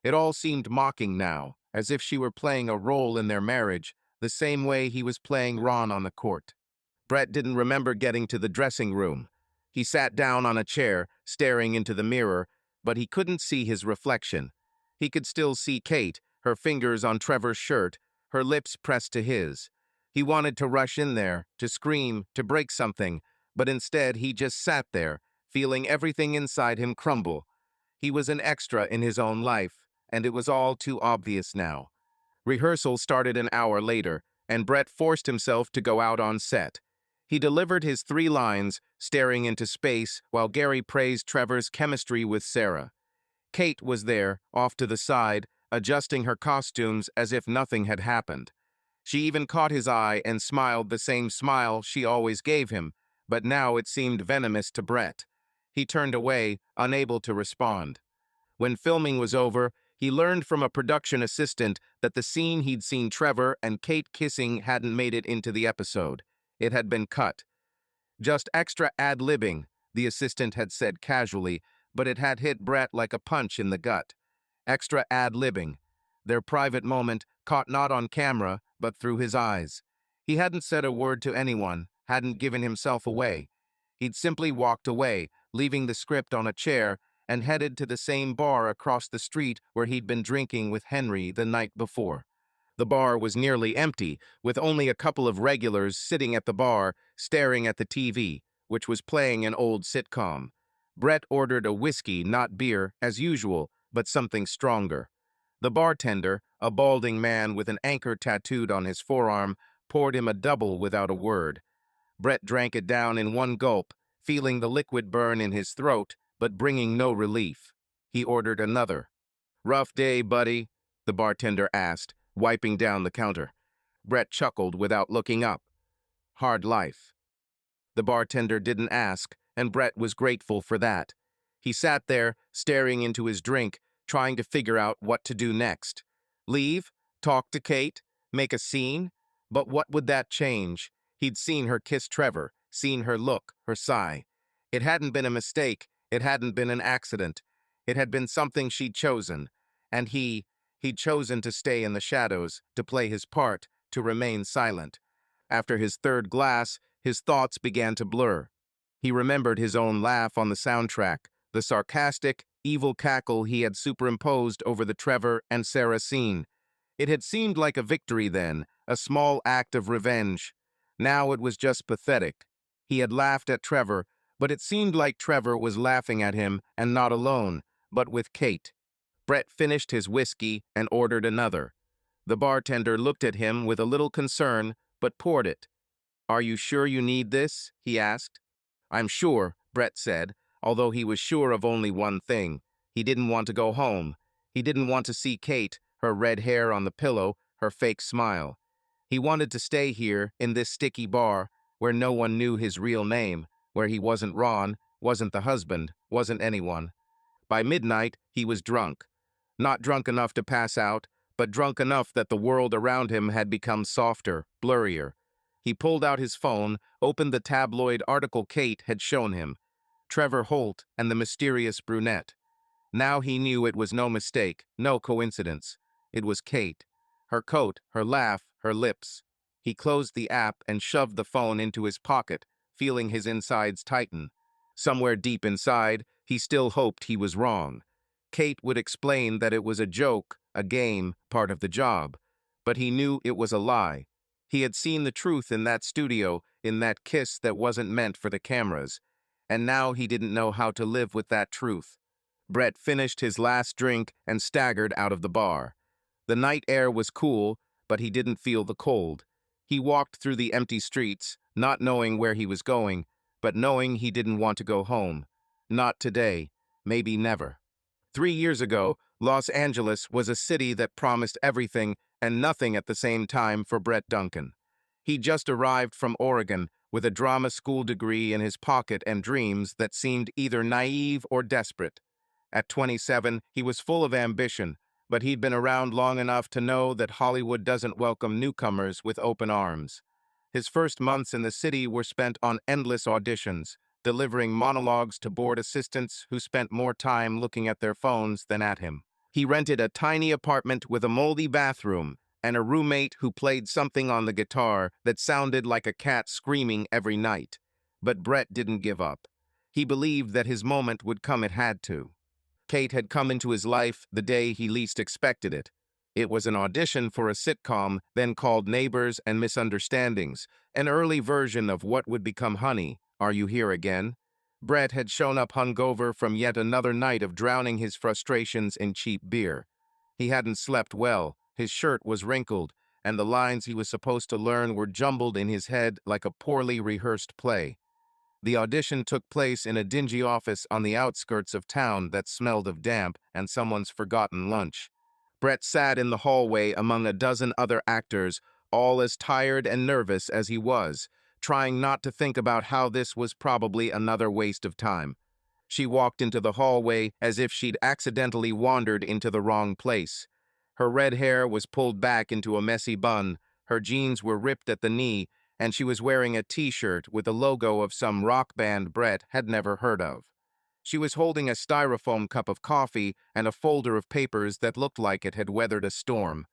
It all seemed mocking now, as if she were playing a role in their marriage, the same way he was playing Ron on the court. Brett didn't remember getting to the dressing room. He sat down on a chair, staring into the mirror, but he couldn't see his reflection. He could still see Kate, her fingers on Trevor's shirt, her lips pressed to his. He wanted to rush in there, to scream, to break something, but instead he just sat there, feeling everything inside him crumble. He was an extra in his own life, and it was all too obvious now. Rehearsal started an hour later, and Brett forced himself to go out on set. He delivered his 3 lines, staring into space, while Gary praised Trevor's chemistry with Sarah. Kate was there, off to the side, adjusting her costumes as if nothing had happened. She even caught his eye and smiled the same smile she always gave him, but now it seemed venomous to Brett. He turned away, unable to respond. When filming was over, he learned from a production assistant that the scene he'd seen Trevor and Kate kissing hadn't made it into the episode. It had been cut. "Just extra ad-libbing," the assistant had said casually, but it had hit Brett like a punch in the gut. Extra ad-libbing. Their private moment, caught not on camera, but through his eyes. He hadn't said a word to anyone, hadn't given himself away. He'd simply walked away, leaving the script on a chair, and headed to the same bar across the street where he'd been drinking with Henry the night before. The bar was nearly empty, with only a couple of regulars sitting at the bar, staring at the TV, which was playing an old sitcom. Brett ordered a whiskey, not beer, as usual, but something stronger. The bartender, a balding man with an anchor tattooed on his forearm, poured him a double without a word. Brett drank it down in one gulp, feeling the liquid burn in his throat, but bringing no relief. He ordered another. "Rough day, buddy?" the bartender asked, wiping down the counter. Brett chuckled without looking up. "Hard life." The bartender didn't ask, and Brett was grateful for that. He sat there, staring into his drink, trying to figure out what to do next. Leave? Talk to Kate? Make a scene? But what would that change? He'd seen her kiss Trevor, seen her look, her sigh. It hadn't been a mistake. It hadn't been an accident. It had been something she'd chosen. And he'd chosen to stay in the shadows, to play his part, to remain silent. After his 3rd glass, his thoughts began to blur. He remembered his own laugh on the soundtrack, the sarcastic, evil cackle he had superimposed over the Trevor and Sarah scene. It had seemed like a victory then, a small act of revenge. Now it was just pathetic. He had laughed at Trevor, but it seemed like Trevor was laughing at him, and not alone, but with Kate. Brett finished his whiskey and ordered another. The bartender looked at him with a little concern, but poured it. "Are you sure you need this?" he asked. "I'm sure," Brett said, although he was sure of only one thing. He didn't want to go home. He didn't want to see Kate, her red hair on the pillow, her fake smile. He wanted to stay here, in this sticky bar, where no one knew his real name, where he wasn't Ron, wasn't the husband, wasn't anyone. By midnight, he was drunk. Not drunk enough to pass out, but drunk enough that the world around him had become softer, blurrier. He pulled out his phone, opened the tabloid article Kate had shown him. Trevor Holt and the mysterious brunette. Now he knew it was no mistake, no coincidence. It was Kate. Her coat, her laugh, her lips. He closed the app and shoved the phone into his pocket, feeling his insides tighten. Somewhere deep inside, he still hoped he was wrong. Kate would explain that it was a joke, a game, part of the job. But he knew it was a lie. He had seen the truth in that studio, in that kiss that wasn't meant for the cameras. and now he didn't know how to live with that truth. Brett finished his last drink and staggered out of the bar. The night air was cool, but he didn't feel the cold. He walked through the empty streets, not knowing where he was going, but knowing he didn't want to go home. Not today, maybe never. 3 years ago, Los Angeles was a city that promised everything and nothing at the same time for Brett Duncan. He just arrived from Oregon with a drama school degree in his pocket and dreams that seemed either naive or desperate. At 27, he was full of ambition, but he'd been around long enough to know that Hollywood doesn't welcome newcomers with open arms. His first months in the city were spent on endless auditions, delivering monologues to board assistants who spent more time looking at their phones than at him. He rented a tiny apartment with a moldy bathroom and a roommate who played something on the guitar that sounded like a cat screaming every night. But Brett didn't give up. He believed that his moment would come. It had to. Kate had come into his life the day he least expected it. It was an audition for a sitcom, then called Neighbors and Misunderstandings, an early version of what would become Honey, Are You Here Again? Brett had shown up hungover from yet another night of drowning his frustrations in cheap beer. He hadn't slept well, his shirt was wrinkled, and the lines he was supposed to learn were jumbled in his head like a poorly rehearsed play. The audition took place in a dingy office on the outskirts of town that smelled of damp and someone's forgotten lunch. Brett sat in the hallway among a dozen other actors, all as tired and nervous as he was, trying not to think about how this was probably another waste of time. She walked into the hallway as if she'd accidentally wandered into the wrong place. Her red hair was pulled back into a messy bun, her jeans were ripped at the knee, and she was wearing a t-shirt with the logo of some rock band Brett had never heard of. She was holding a styrofoam cup of coffee and a folder of papers that looked like it had weathered a storm.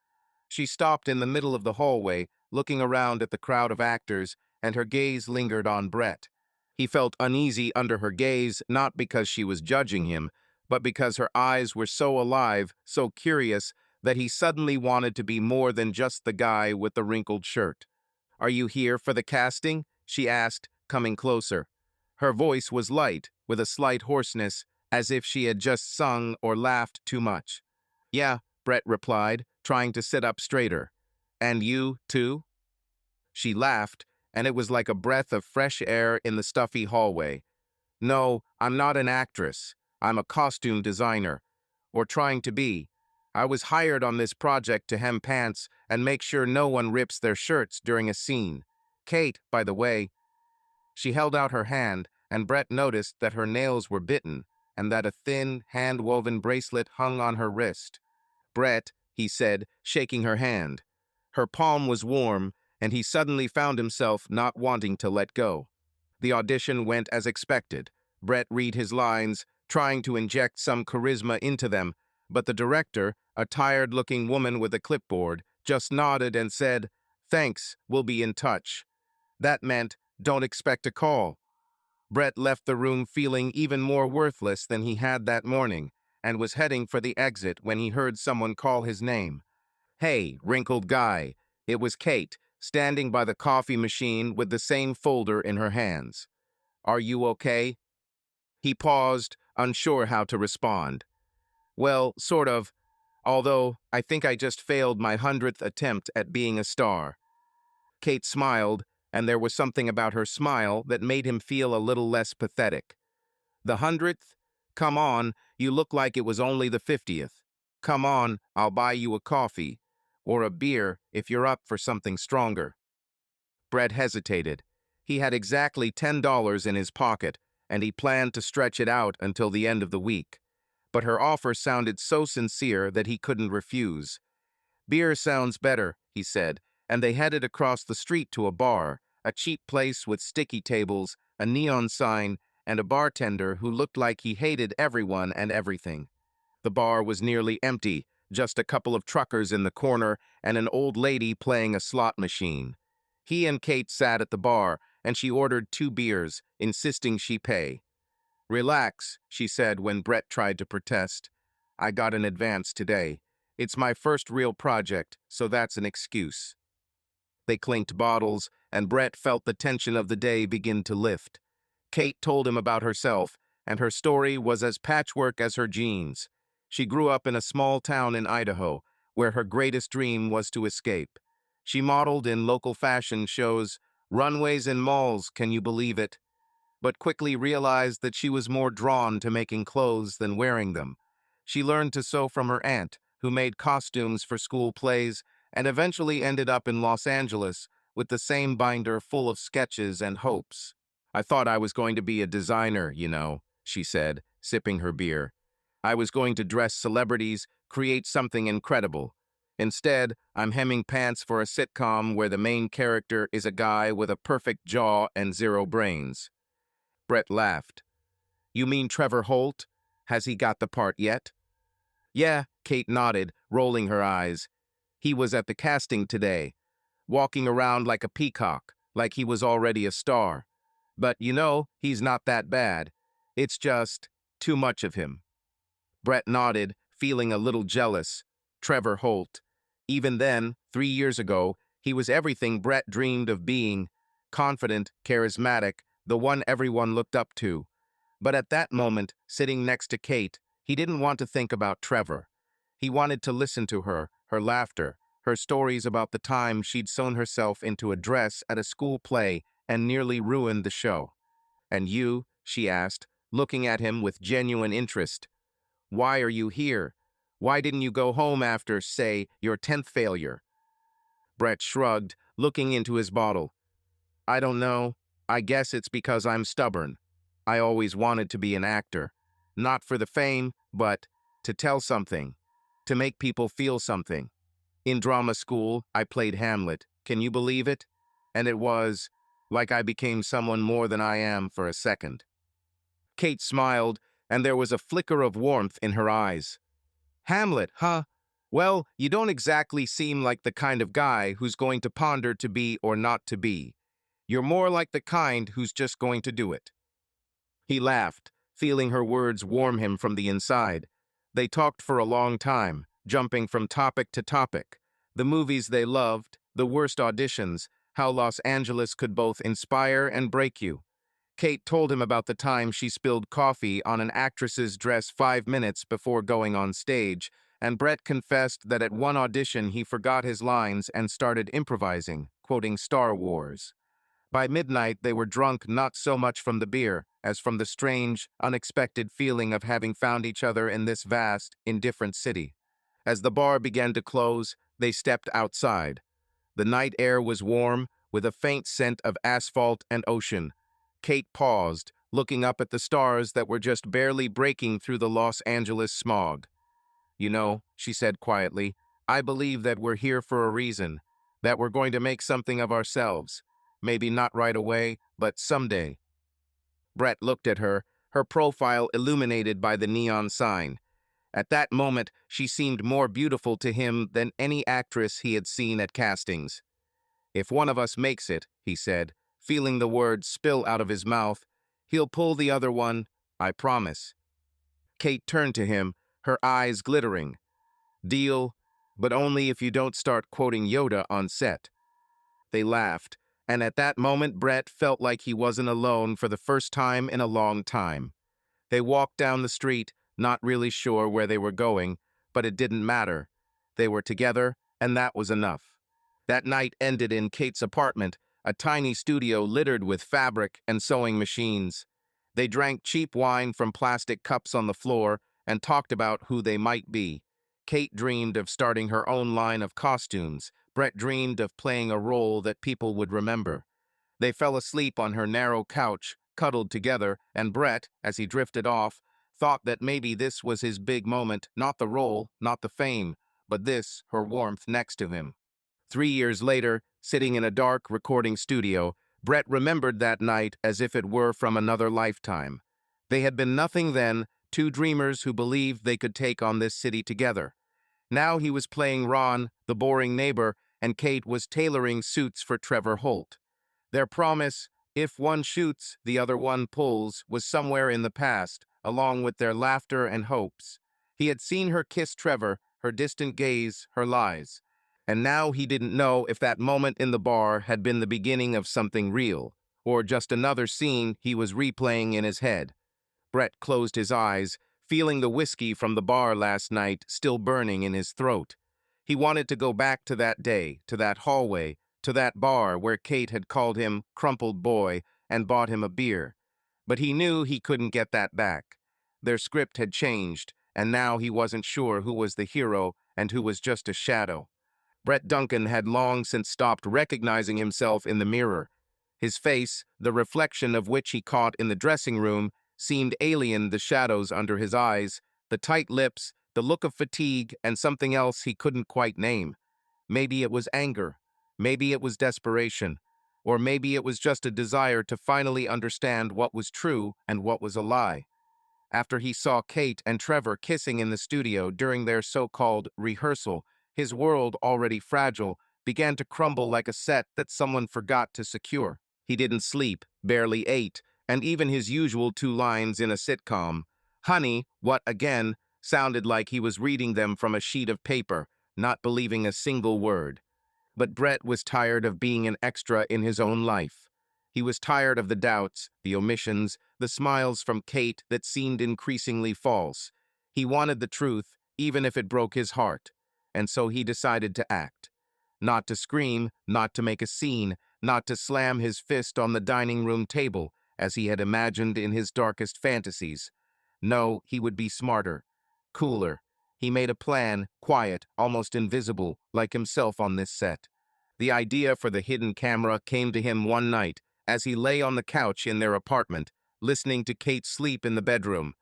She stopped in the middle of the hallway, looking around at the crowd of actors, and her gaze lingered on Brett. He felt uneasy under her gaze, not because she was judging him, but because her eyes were so alive, so curious, that he suddenly wanted to be more than just the guy with the wrinkled shirt. "Are you here for the casting?" she asked, coming closer. Her voice was light, with a slight hoarseness, as if she had just sung or laughed too much. "Yeah," Brett replied, trying to sit up straighter. "And you, too?" She laughed, and it was like a breath of fresh air in the stuffy hallway. "No, I'm not an actress. I'm a costume designer. Or trying to be. I was hired on this project to hem pants and make sure no one rips their shirts during a scene. Kate, by the way." She held out her hand, and Brett noticed that her nails were bitten and that a thin, hand-woven bracelet hung on her wrist. "Brett," he said, shaking her hand. Her palm was warm, and he suddenly found himself not wanting to let go. The audition went as expected. Brett read his lines, trying to inject some charisma into them, but the director, a tired-looking woman with a clipboard, just nodded and said, "Thanks, we'll be in touch." That meant, "Don't expect a call." Brett left the room feeling even more worthless than he had that morning, and was heading for the exit when he heard someone call his name. "Hey, wrinkled guy." It was Kate, standing by the coffee machine with the same folder in her hands. "Are you okay?" He paused, unsure how to respond. "Well, sort of. Although, I think I just failed my 100th attempt at being a star." Kate smiled, and there was something about her smile that made him feel a little less pathetic. "The 100th? Come on, you look like it was only the 50th. Come on, I'll buy you a coffee. Or a beer, if you're up for something stronger." Brett hesitated. He had exactly $10 in his pocket, and he planned to stretch it out until the end of the week. But her offer sounded so sincere that he couldn't refuse. "Beer sounds better," he said, and they headed across the street to a bar, a cheap place with sticky tables, a neon sign, and a bartender who looked like he hated everyone and everything. The bar was nearly empty, just a couple of truckers in the corner and an old lady playing a slot machine. He and Kate sat at the bar, and she ordered 2 beers, insisting she pay. "Relax," she said when Brett tried to protest. "I got an advance today. It's my first real project, so that's an excuse." They clinked bottles, and Brett felt the tension of the day begin to lift. Kate told him about herself, and her story was as patchwork as her jeans. She grew up in a small town in Idaho, where her greatest dream was to escape. She modeled in local fashion shows, runways and malls, can you believe it? But quickly realized that she was more drawn to making clothes than wearing them. She learned to sew from her aunt, who made costumes for school plays, and eventually ended up in Los Angeles with the same binder full of sketches and hopes. I thought I was going to be a designer, she said, sipping her beer. I was going to dress celebrities, create something incredible. Instead, I'm hemming pants for a sitcom where the main character is a guy with a perfect jaw and zero brains. Brett laughed. You mean Trevor Holt? Has he got the part yet? Yeah, Kate nodded, rolling her eyes. He was at the casting today, walking around like a peacock, like he was already a star. But he's not that bad. It's just too much of him. Brett nodded, feeling a little jealous. Trevor Holt. Even then, 3 years ago, he was everything Brett dreamed of being. Confident, charismatic, the one everyone looked up to. But at that moment, sitting next to Kate, he didn't want to think about Trevor. He wanted to listen to her laughter, her stories about the time she'd sewn herself into a dress at a school play and nearly ruined the show. And you, she asked, looking at him with genuine interest. Why are you here? Why didn't you go home after, say, your 10th failure? Brett shrugged, looking into his bottle. I don't know. I guess it's because I'm stubborn. I always wanted to be an actor. Not for the fame, but to tell something. To make people feel something. In drama school, I played Hamlet. Can you believe it? And it was like I became someone more than I am for a second. Kate smiled, and there was a flicker of warmth in her eyes. Hamlet, huh? Well, you don't exactly seem like the kind of guy who's going to ponder to be or not to be. You're more like the kind who's just going to do it. He laughed, feeling her words warm him from the inside. They talked for a long time, jumping from topic to topic. The movies they loved, the worst auditions, how Los Angeles could both inspire and break you. Kate told him about the time she spilled coffee on an actress's dress 5 minutes before going on stage, and Brett confessed that at one audition he forgot his lines and started improvising, quoting Star Wars. By midnight, they were drunk not so much from the beer as from the strange, unexpected feeling of having found each other in this vast, indifferent city. As the bar began to close, they stepped outside. The night air was warm, with a faint scent of asphalt and ocean. Kate paused, looking up at the stars that were just barely breaking through the Los Angeles smog. She said quietly, I believe that we're here for a reason, that we're going to make something of ourselves. Maybe not right away, but someday. Brett looked at her profile illuminated by the neon sign. At that moment, she seemed more beautiful to him than any actress he had seen at castings. If one of us makes it, he said, feeling the words spill out of his mouth, he'll pull the other one, I promise. Kate turned to him, her eyes glittering. Deal, but only if you don't start quoting Yoda on set. They laughed, and at that moment Brett felt like he wasn't alone for the first time in a long time. They walked down the street, not really sure where they were going, but it didn't matter. They were together, and that was enough. That night ended in Kate's apartment, a tiny studio littered with fabric and sewing machines. They drank cheap wine from plastic cups on the floor and talked about who they might be. Kate dreamed of starting her own line of costumes. Brett dreamed of playing a role that people would remember. They fell asleep on her narrow couch, cuddled together, and Brett, as he drifted off, thought that maybe this was his big moment, not the role, not the fame, but this, her warmth next to him. 3 years later, sitting in a dark recording studio, Brett remembered that night as if it were from another lifetime. They had been nothing then, two dreamers who believed they could take on this city together. Now he was playing Ron, the boring neighbor, and Kate was tailoring suits for Trevor Holt. Their promise, if one shoots, the other one pulls, was somewhere in the past, along with their laughter and hopes. He had seen her kiss Trevor, her distant gaze, her lies. And now he didn't know if that moment in the bar had been the beginning of something real, or just another scene he was replaying in his head. Brett closed his eyes, feeling the whiskey from the bar last night still burning in his throat. He wanted to go back to that day, to that hallway, to that bar where Kate had called him crumpled boy and bought him a beer. But he knew he couldn't get that back. Their script had changed, and now he wasn't sure who was the hero and who was just a shadow. Brett Duncan had long since stopped recognizing himself in the mirror. His face, the reflection of which he caught in the dressing room, seemed alien. The shadows under his eyes, the tight lips, the look of fatigue, and something else he couldn't quite name. Maybe it was anger. Maybe it was desperation. Or maybe it was just a desire to finally understand what was true and what was a lie. After he saw Kate and Trevor kissing in the studio during their so-called rehearsal, his world, already fragile, began to crumble like a set that someone forgot to secure. He didn't sleep, barely ate, and even his usual 2 lines in a sitcom, "Honey, what again?" sounded like he was reading them from a sheet of paper, not believing a single word. But Brett was tired of being an extra in his own life. He was tired of the doubts, the omissions, the smiles from Kate that seemed increasingly false. He wanted the truth, even if it broke his heart. And so he decided to act. Not to scream, not to make a scene, not to slam his fist on the dining room table, as he had imagined in his darkest fantasies. No, he would be smarter, cooler. He made a plan, quiet, almost invisible, like himself on this set. The idea for the hidden camera came to him one night, as he lay on the couch in their apartment, listening to Kate sleep in the bedroom.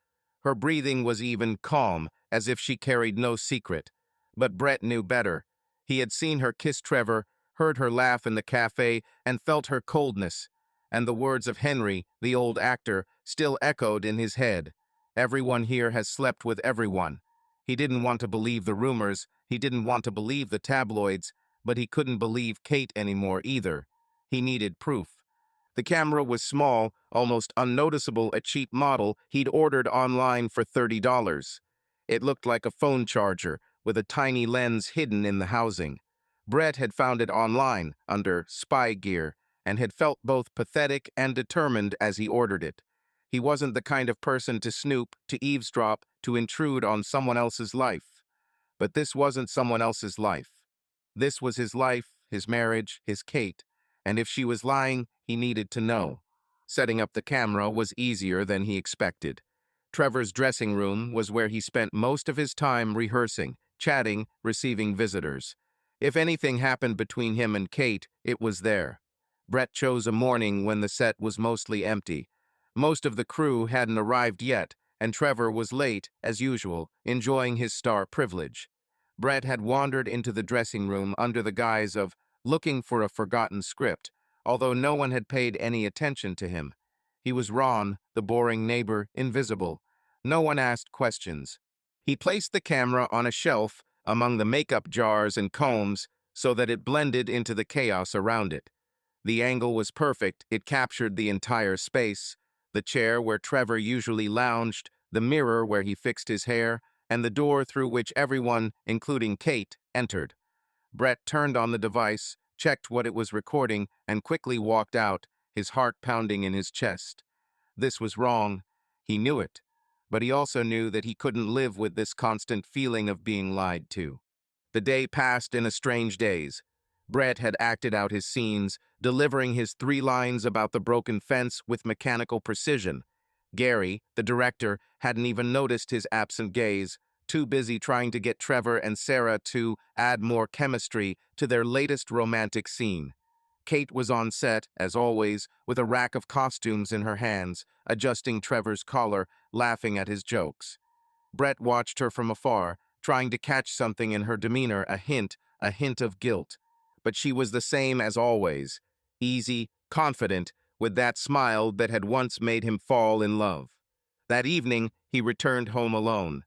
Her breathing was even, calm, as if she carried no secret. But Brett knew better. He had seen her kiss Trevor, heard her laugh in the cafe, and felt her coldness. And the words of Henry, the old actor, still echoed in his head. Everyone here has slept with everyone. He didn't want to believe the rumors, he didn't want to believe the tabloids, but he couldn't believe Kate anymore either. He needed proof. The camera was small, almost unnoticeable, a cheap model he'd ordered online for $30. It looked like a phone charger, with a tiny lens hidden in the housing. Brett had found it online, under spy gear, and had felt both pathetic and determined as he ordered it. He wasn't the kind of person to snoop, to eavesdrop, to intrude on someone else's life. But this wasn't someone else's life. This was his life, his marriage, his Kate, and if she was lying, he needed to know. Setting up the camera was easier than he expected. Trevor's dressing room was where he spent most of his time rehearsing, chatting, receiving visitors. If anything happened between him and Kate, it was there. Brett chose a morning when the set was mostly empty. Most of the crew hadn't arrived yet, and Trevor was late, as usual, enjoying his star privilege. Brett had wandered into the dressing room under the guise of looking for a forgotten script, although no one had paid any attention to him. He was Ron, the boring neighbor, invisible. No one asked questions. He placed the camera on a shelf among the makeup jars and combs so that it blended into the chaos around it. The angle was perfect, it captured the entire space. The chair where Trevor usually lounged, the mirror where he fixed his hair, and the door through which everyone, including Kate, entered. Brett turned on the device, checked what it was recording, and quickly walked out, his heart pounding in his chest. This was wrong. He knew it. But he also knew that he couldn't live with this constant feeling of being lied to. The day passed in a strange daze. Brett had acted out his scenes, delivering his 3 lines about the broken fence with mechanical precision. Gary, the director, hadn't even noticed his absent gaze, too busy trying to get Trevor and Sarah to add more chemistry to their latest romantic scene. Kate was on set, as always, with a rack of costumes in her hands, adjusting Trevor's collar, laughing at his jokes. Brett watched her from afar, trying to catch something in her demeanor, a hint of guilt. But she was the same as always, easy, confident, with that smile that had once made him fall in love. That evening, he returned home alone.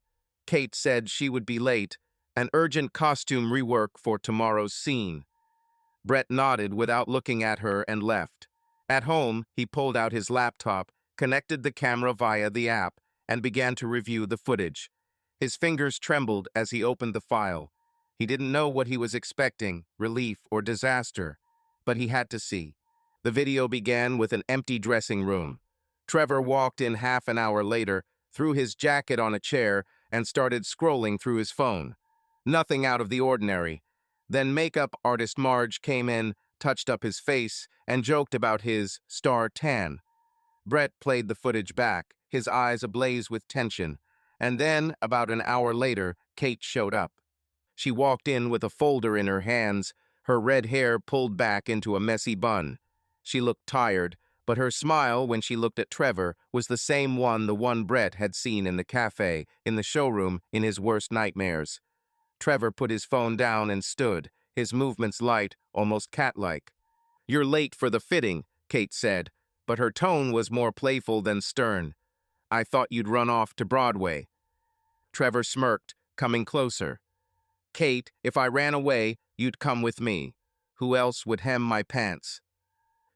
Kate said she would be late, an urgent costume rework for tomorrow's scene. Brett nodded without looking at her and left. At home, he pulled out his laptop, connected the camera via the app, and began to review the footage. His fingers trembled as he opened the file. He didn't know what he was expecting, relief or disaster, but he had to see. The video began with an empty dressing room. Trevor walked in half an hour later, threw his jacket on a chair, and started scrolling through his phone. Nothing out of the ordinary. Then makeup artist Marge came in, touched up his face, and joked about his star tan. Brett played the footage back, his eyes ablaze with tension. And then, about an hour later, Kate showed up. She walked in with a folder in her hands, her red hair pulled back into a messy bun. She looked tired, but her smile when she looked at Trevor was the one Brett had seen in the cafe, in the showroom, in his worst nightmares. Trevor put his phone down and stood, his movements light, almost cat-like. "You're late for the fitting," Kate said, but her tone was more playful than stern. "I thought you'd run off to Broadway." Trevor smirked, coming closer. "Kate, if I ran away, you'd come with me. Who else would hem my pants?"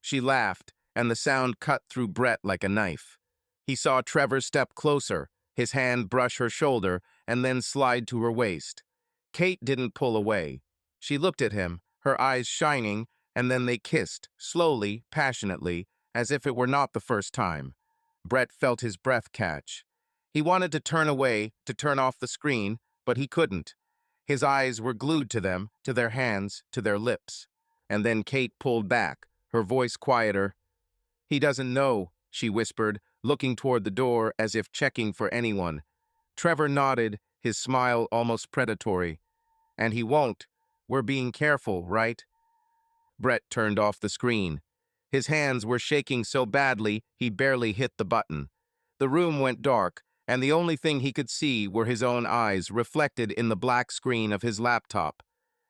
She laughed, and the sound cut through Brett like a knife. He saw Trevor step closer, his hand brush her shoulder, and then slide to her waist. Kate didn't pull away. She looked at him, her eyes shining, and then they kissed, slowly, passionately, as if it were not the first time. Brett felt his breath catch. He wanted to turn away, to turn off the screen, but he couldn't. His eyes were glued to them, to their hands, to their lips. And then Kate pulled back, her voice quieter. "He doesn't know," she whispered, looking toward the door as if checking for anyone. Trevor nodded, his smile almost predatory. "And he won't. We're being careful, right?" Brett turned off the screen. His hands were shaking so badly he barely hit the button. The room went dark, and the only thing he could see were his own eyes reflected in the black screen of his laptop.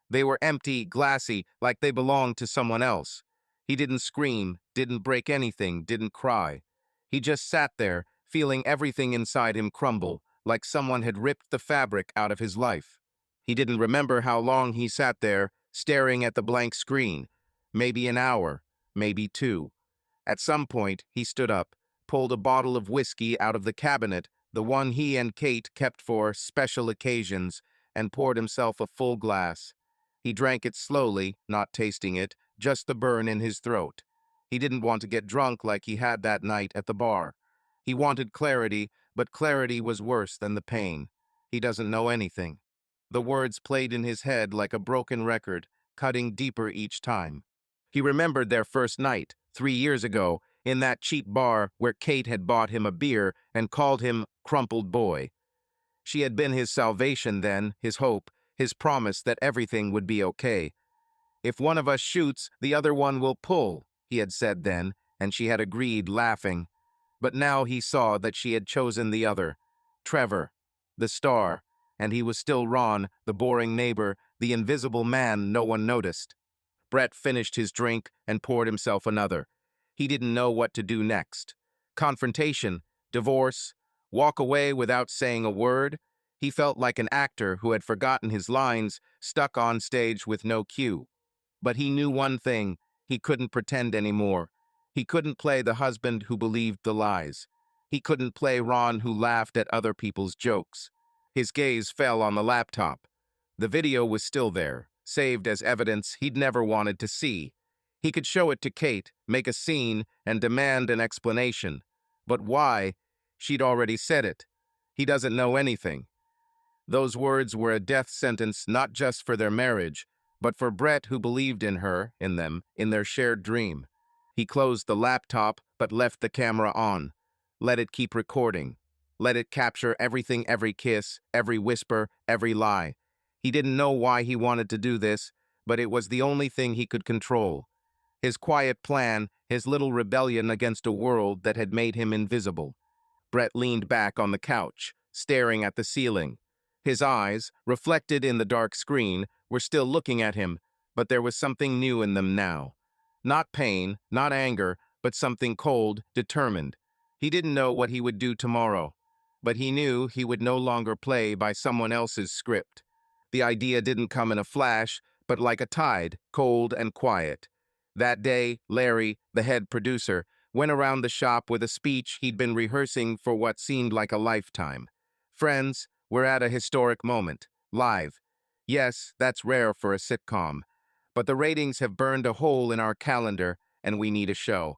They were empty, glassy, like they belonged to someone else. He didn't scream, didn't break anything, didn't cry. He just sat there, feeling everything inside him crumble, like someone had ripped the fabric out of his life. He didn't remember how long he sat there, staring at the blank screen. Maybe an hour, maybe two. At some point, he stood up, pulled a bottle of whiskey out of the cabinet, the one he and Kate kept for special occasions, and poured himself a full glass. He drank it slowly, not tasting it, just the burn in his throat. He didn't want to get drunk like he had that night at the bar. He wanted clarity, but clarity was worse than the pain. He doesn't know anything. The words played in his head like a broken record, cutting deeper each time. He remembered their first night, 3 years ago, in that cheap bar where Kate had bought him a beer and called him crumpled boy. She had been his salvation then, his hope, his promise that everything would be okay. "If one of us shoots, the other one will pull," he had said then, and she had agreed, laughing. But now he saw that she had chosen the other. Trevor, the star, and he was still Ron, the boring neighbor, the invisible man no one noticed. Brett finished his drink and poured himself another. He didn't know what to do next. Confrontation, divorce, walk away without saying a word. He felt like an actor who had forgotten his lines, stuck on stage with no cue. But he knew one thing: he couldn't pretend anymore. He couldn't play the husband who believed the lies. He couldn't play Ron who laughed at other people's jokes. His gaze fell on the laptop. The video was still there, saved as evidence he'd never wanted to see. He could show it to Kate, make a scene, and demand an explanation. But why? She'd already said it. He doesn't know anything. Those words were a death sentence not just for their marriage, but for Brett, who believed in her, in them, in their shared dream. He closed the laptop, but left the camera on. Let it keep recording. Let it capture everything, every kiss, every whisper, every lie. He didn't know why he wanted to do this, but it was the only thing he could control. His quiet plan, his little rebellion against a world that had made him invisible. Brett leaned back on the couch, staring at the ceiling. His eyes, reflected in the dark screen, were still looking at him, but there was something new in them now. Not pain, not anger, but something cold, determined. He didn't know what he would do tomorrow, but he knew he would no longer play by someone else's script. The idea didn't come in a flash, but like a tide, cold and quiet. That day, Larry, the head producer, went around the shop with a speech he'd been rehearsing for what seemed like a lifetime. "Friends, we're at a historic moment. Live. Yes, that's rare for a sitcom. But the ratings have burned a hole in our calendar, and we need a show.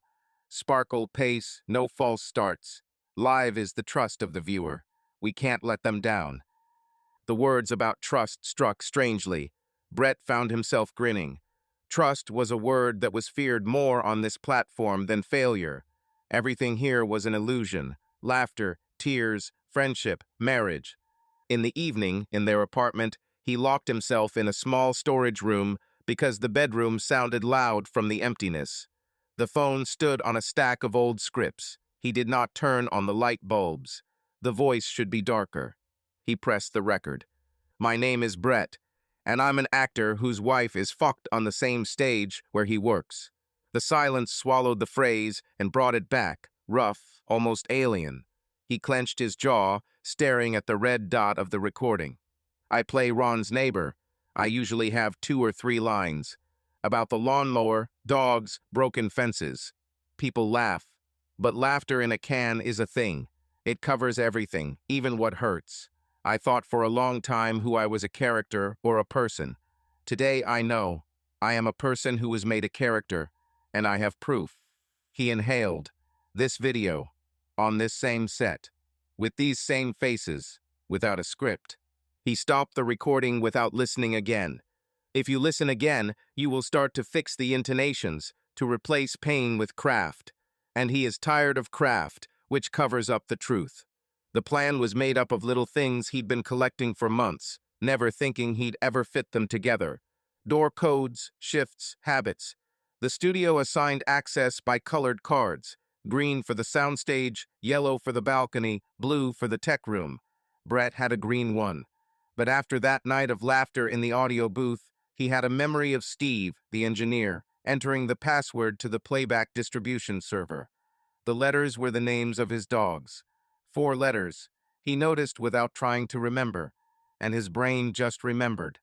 Sparkle, pace, no false starts. Live is the trust of the viewer. We can't let them down. The words about trust struck strangely. Brett found himself grinning. Trust was a word that was feared more on this platform than failure. Everything here was an illusion. Laughter, tears, friendship, marriage. In the evening, in their apartment, he locked himself in a small storage room because the bedroom sounded loud from the emptiness. The phone stood on a stack of old scripts. He did not turn on the light bulbs. The voice should be darker. He pressed the record. My name is Brett, and I'm an actor whose wife is fucked on the same stage where he works. The silence swallowed the phrase and brought it back, rough, almost alien. He clenched his jaw, staring at the red dot of the recording. I play Ron's neighbor. I usually have 2 or 3 lines. About the lawnmower, dogs, broken fences. People laugh. But laughter in a can is a thing. It covers everything, even what hurts. I thought for a long time who I was, a character or a person. Today I know. I am a person who was made a character, and I have proof. He inhaled. This video. On this same set. With these same faces. Without a script. He stopped the recording without listening again. If you listen again, you will start to fix the intonations, to replace pain with craft. And he is tired of craft, which covers up the truth. The plan was made up of little things he'd been collecting for months, never thinking he'd ever fit them together. Door codes, shifts, habits. The studio assigned access by colored cards. Green for the soundstage, yellow for the balcony, blue for the tech room. Brett had a green one. But after that night of laughter in the audio booth, he had a memory of Steve, the engineer, entering the password to the playback distribution server. The letters were the names of his dogs. 4 letters. He noticed without trying to remember, and his brain just remembered.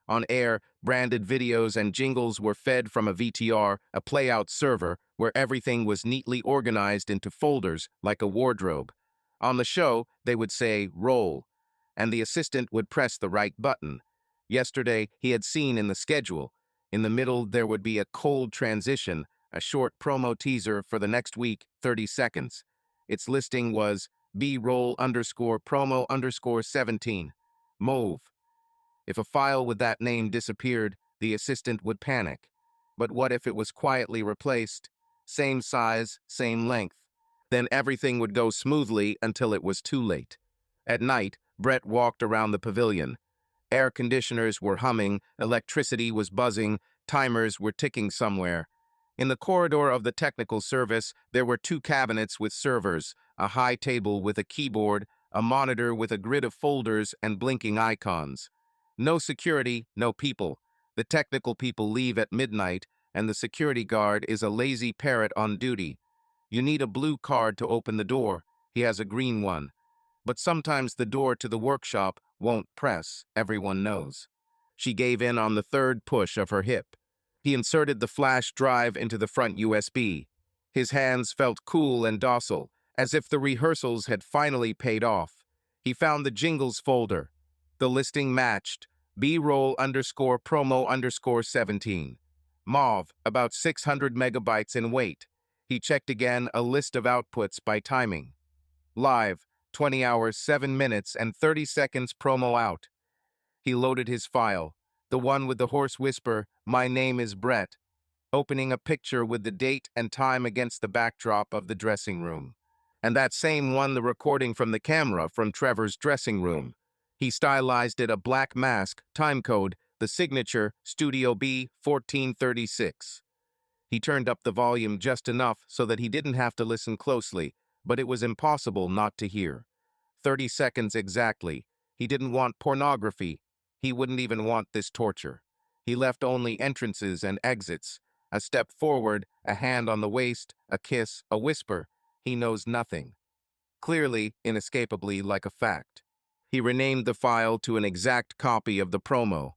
On air, branded videos and jingles were fed from a VTR, a playout server, where everything was neatly organized into folders like a wardrobe. On the show, they would say, roll, and the assistant would press the right button. Yesterday, he had seen in the schedule. In the middle, there would be a cold transition, a short promo teaser for the next week, 30 seconds. Its listing was B-roll_promo_17. Mauve. If a file with that name disappeared, the assistant would panic. But what if it was quietly replaced? Same size, same length. Then everything would go smoothly until it was too late. At night, Brett walked around the pavilion. Air conditioners were humming, electricity was buzzing, timers were ticking somewhere. In the corridor of the technical service, there were 2 cabinets with servers, a high table with a keyboard, a monitor with a grid of folders and blinking icons. No security, no people. The technical people leave at midnight, and the security guard is a lazy parrot on duty. You need a blue card to open the door. He has a green one. But sometimes the door to the workshop won't press, everyone knows. She gave in on the 3rd push of her hip. He inserted the flash drive into the front USB. His hands felt cool and docile, as if the rehearsals had finally paid off. He found the jingles folder. The listing matched. B-roll_promo_17. Mauve, about 600 megabytes in weight. He checked again a list of outputs by timing. Live, 20 hours, 7 minutes, and 30 seconds promo out. He loaded his file, the one with the hoarse whisper, "My name is Brett," opening a picture with the date and time against the backdrop of the dressing room. And that same one, the recording from the camera from Trevor's dressing room. He stylized it a black mask, time code, the signature, Studio B 1436. He turned up the volume just enough so that he didn't have to listen closely, but it was impossible not to hear. 30 seconds exactly. He didn't want pornography. He wouldn't even want this torture. He left only entrances and exits. A step forward, a hand on the waist, a kiss, a whisper. He knows nothing. Clearly, inescapably, like a fact. He renamed the file to an exact copy of the promo.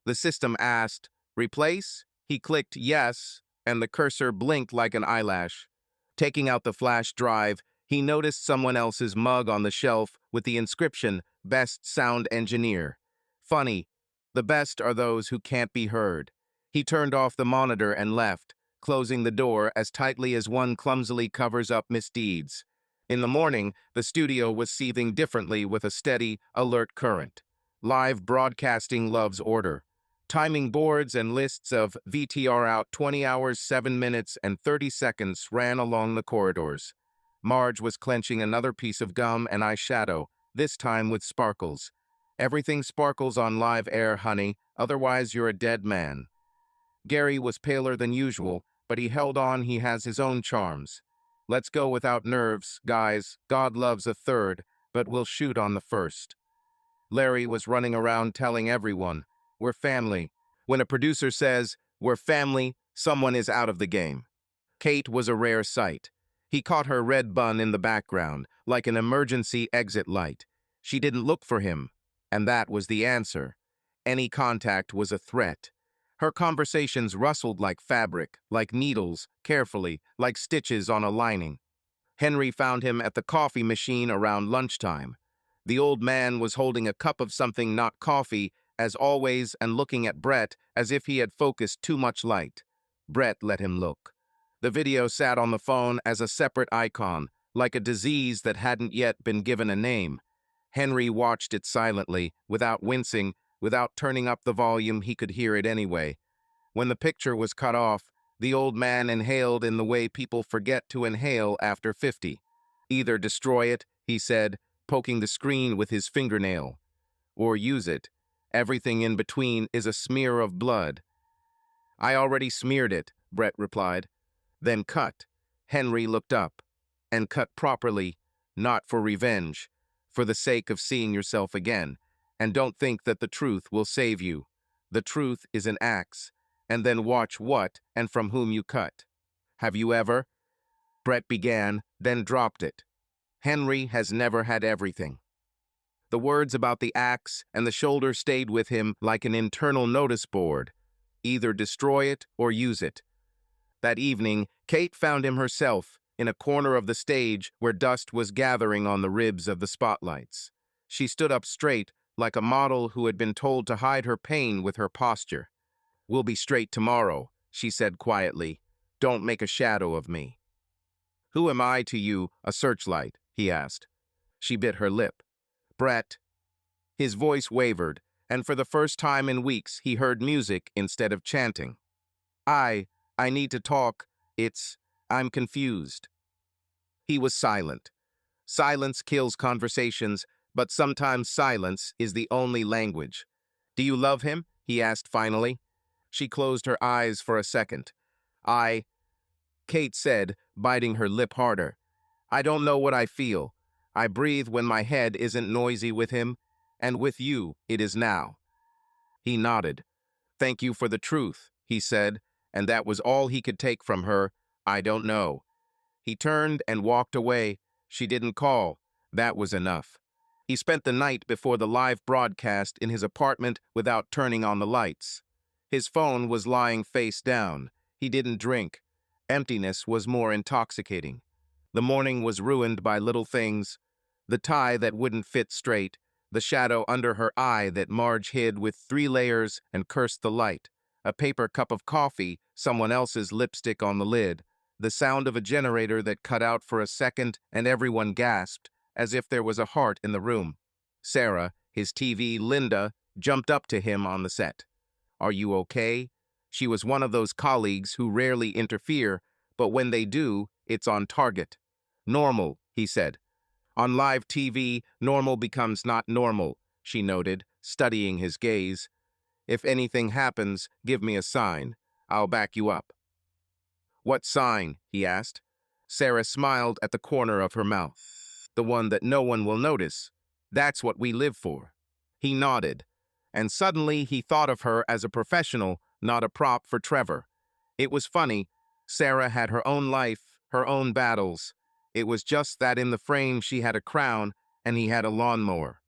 The system asked, "Replace?" He clicked yes, and the cursor blinked like an eyelash. Taking out the flash drive, he noticed someone else's mug on the shelf with the inscription, "Best Sound Engineer." Funny, the best are those who can't be heard. He turned off the monitor and left. closing the door as tightly as one clumsily covers up misdeeds. In the morning, the studio was seething differently with a steady, alert current. Live broadcasting loves order. Timing boards and lists of VTR out 20 hours, 7 minutes, and 30 seconds ran along the corridors. Marge was clenching another piece of gum and eyeshadow, this time with sparkles. Everything sparkles on live air, honey, otherwise you're a dead man. Gary was paler than usual, but he held on. He has his own charms. Let's go without nerves, guys. God loves a third, but we'll shoot on the first. Larry was running around telling everyone, we're family. When a producer says, we're family, someone is out of the game. Kate was a rare sight. He caught her red bun in the background, like an emergency exit light. She didn't look for him, and that was the answer. Any contact was a threat. Her conversations rustled like fabric, like needles, carefully, like stitches on a lining. Henry found him at the coffee machine around lunchtime. The old man was holding a cup of something not coffee, as always, and looking at Brett as if he had focused too much light. Brett let him look. The video sat on the phone as a separate icon, like a disease that hadn't yet been given a name. Henry watched it silently, without wincing, without turning up the volume. He could hear it anyway. When the picture was cut off, the old man inhaled in the way people forget to inhale after 50. Either destroy it, he said, poking the screen with his fingernail, or use it. Everything in between is a smear of blood. I already smeared it, Brett replied. Then cut. Henry looked up. And cut properly, not for revenge, for the sake of seeing yourself again. And don't think that the truth will save you. The truth is an axe. And then watch what and from whom you cut. Have you ever? Brett began, then dropped it. Henry has never had everything. The words about the axe and the shoulder stayed with him like an internal notice board. Either destroy it or use it. That evening, Kate found him herself, in a corner of the stage where dust was gathering on the ribs of the spotlights. She stood up straight, like a model who had been told to hide her pain with her posture. We'll be straight tomorrow, she said quietly. Don't make a shadow of me. Who am I to you, a searchlight? He asked. She bit her lip. Brett. His voice wavered, and for the first time in weeks he heard music instead of chanting. I need to talk. I'm confused. He was silent. Silence kills conversations, but sometimes silence is the only language. Do you love him? He asked finally. She closed her eyes for a second. Kate said, biting her lip harder. I don't know what I feel. I breathe when my head isn't noisy with him, and with you it is now. He nodded. Thank you for the truth, he said, and that was all he could take from her. I don't know. He turned and walked away. She didn't call. That was enough. He spent the night before the live broadcast in his apartment without turning on the lights. His phone was lying face down. He didn't drink. Emptiness was more intoxicating. The morning was ruined by little things. The tie that wouldn't fit straight, the shadow under her eye that Marge hid with 3 layers and cursed the light, a paper cup of coffee, someone else's lipstick on the lid, the sound of a generator that cut out for a second and everyone gasped, as if there was a heart in the room. Sarah, his TV, Linda, jumped up to him on the set. Are you okay? She was one of those colleagues who rarely interfere, but when they do, it's on target. Normal, he said. On live TV, normal becomes not normal, she noted, studying his gaze. If anything happens, give me a sign. I'll back you up. What sign? He asked. Sarah smiled at the corner of her mouth. The one that no one will notice. That's what we live for. He nodded, and suddenly he thought of her as a professional, not a prop for Trevor. It was funny. Sarah had her own life, her own battles. It was just that in the frame she had a crown and he had a lawnmower.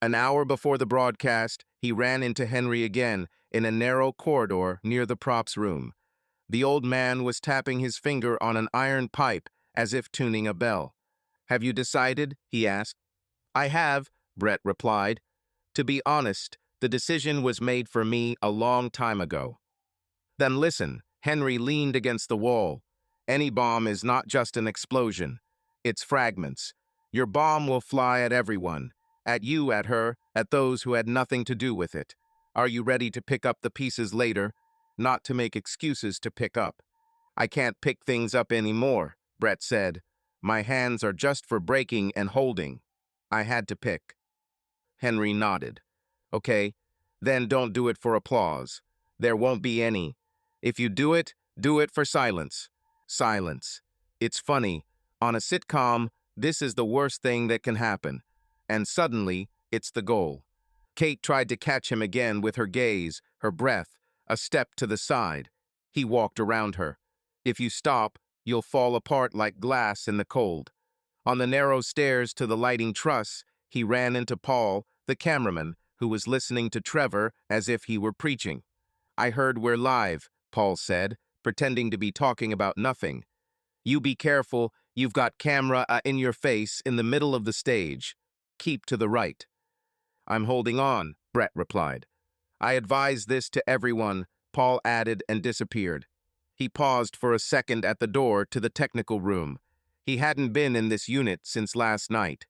An hour before the broadcast, he ran into Henry again in a narrow corridor near the props room. The old man was tapping his finger on an iron pipe as if tuning a bell. Have you decided? He asked. I have, Brett replied. To be honest, the decision was made for me a long time ago. Then listen, Henry leaned against the wall. Any bomb is not just an explosion. It's fragments. Your bomb will fly at everyone. At you, at her, at those who had nothing to do with it. Are you ready to pick up the pieces later? Not to make excuses to pick up. I can't pick things up anymore, Brett said. My hands are just for breaking and holding. I had to pick. Henry nodded. Okay, then don't do it for applause. There won't be any. If you do it for silence. Silence. It's funny. On a sitcom, this is the worst thing that can happen. And suddenly, it's the goal. Kate tried to catch him again with her gaze, her breath, a step to the side. He walked around her. If you stop, you'll fall apart like glass in the cold. On the narrow stairs to the lighting truss, he ran into Paul, the cameraman, who was listening to Trevor as if he were preaching. I heard we're live, Paul said, pretending to be talking about nothing. You be careful, you've got camera in your face in the middle of the stage. Keep to the right. I'm holding on, Brett replied. I advise this to everyone, Paul added and disappeared. He paused for a second at the door to the technical room. He hadn't been in this unit since last night.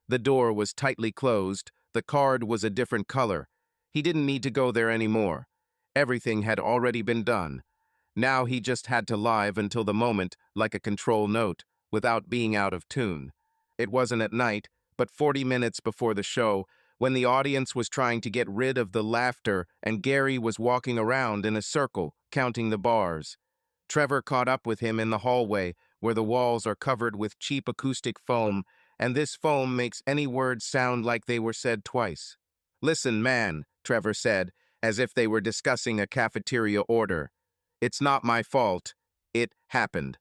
The door was tightly closed, the card was a different color. He didn't need to go there anymore. Everything had already been done. Now he just had to live until the moment, like a control note, without being out of tune. It wasn't at night, but 40 minutes before the show, when the audience was trying to get rid of the laughter and Gary was walking around in a circle, counting the bars. Trevor caught up with him in the hallway, where the walls are covered with cheap acoustic foam, and this foam makes any words sound like they were said twice. Listen, man, Trevor said, as if they were discussing a cafeteria order. It's not my fault. It happened.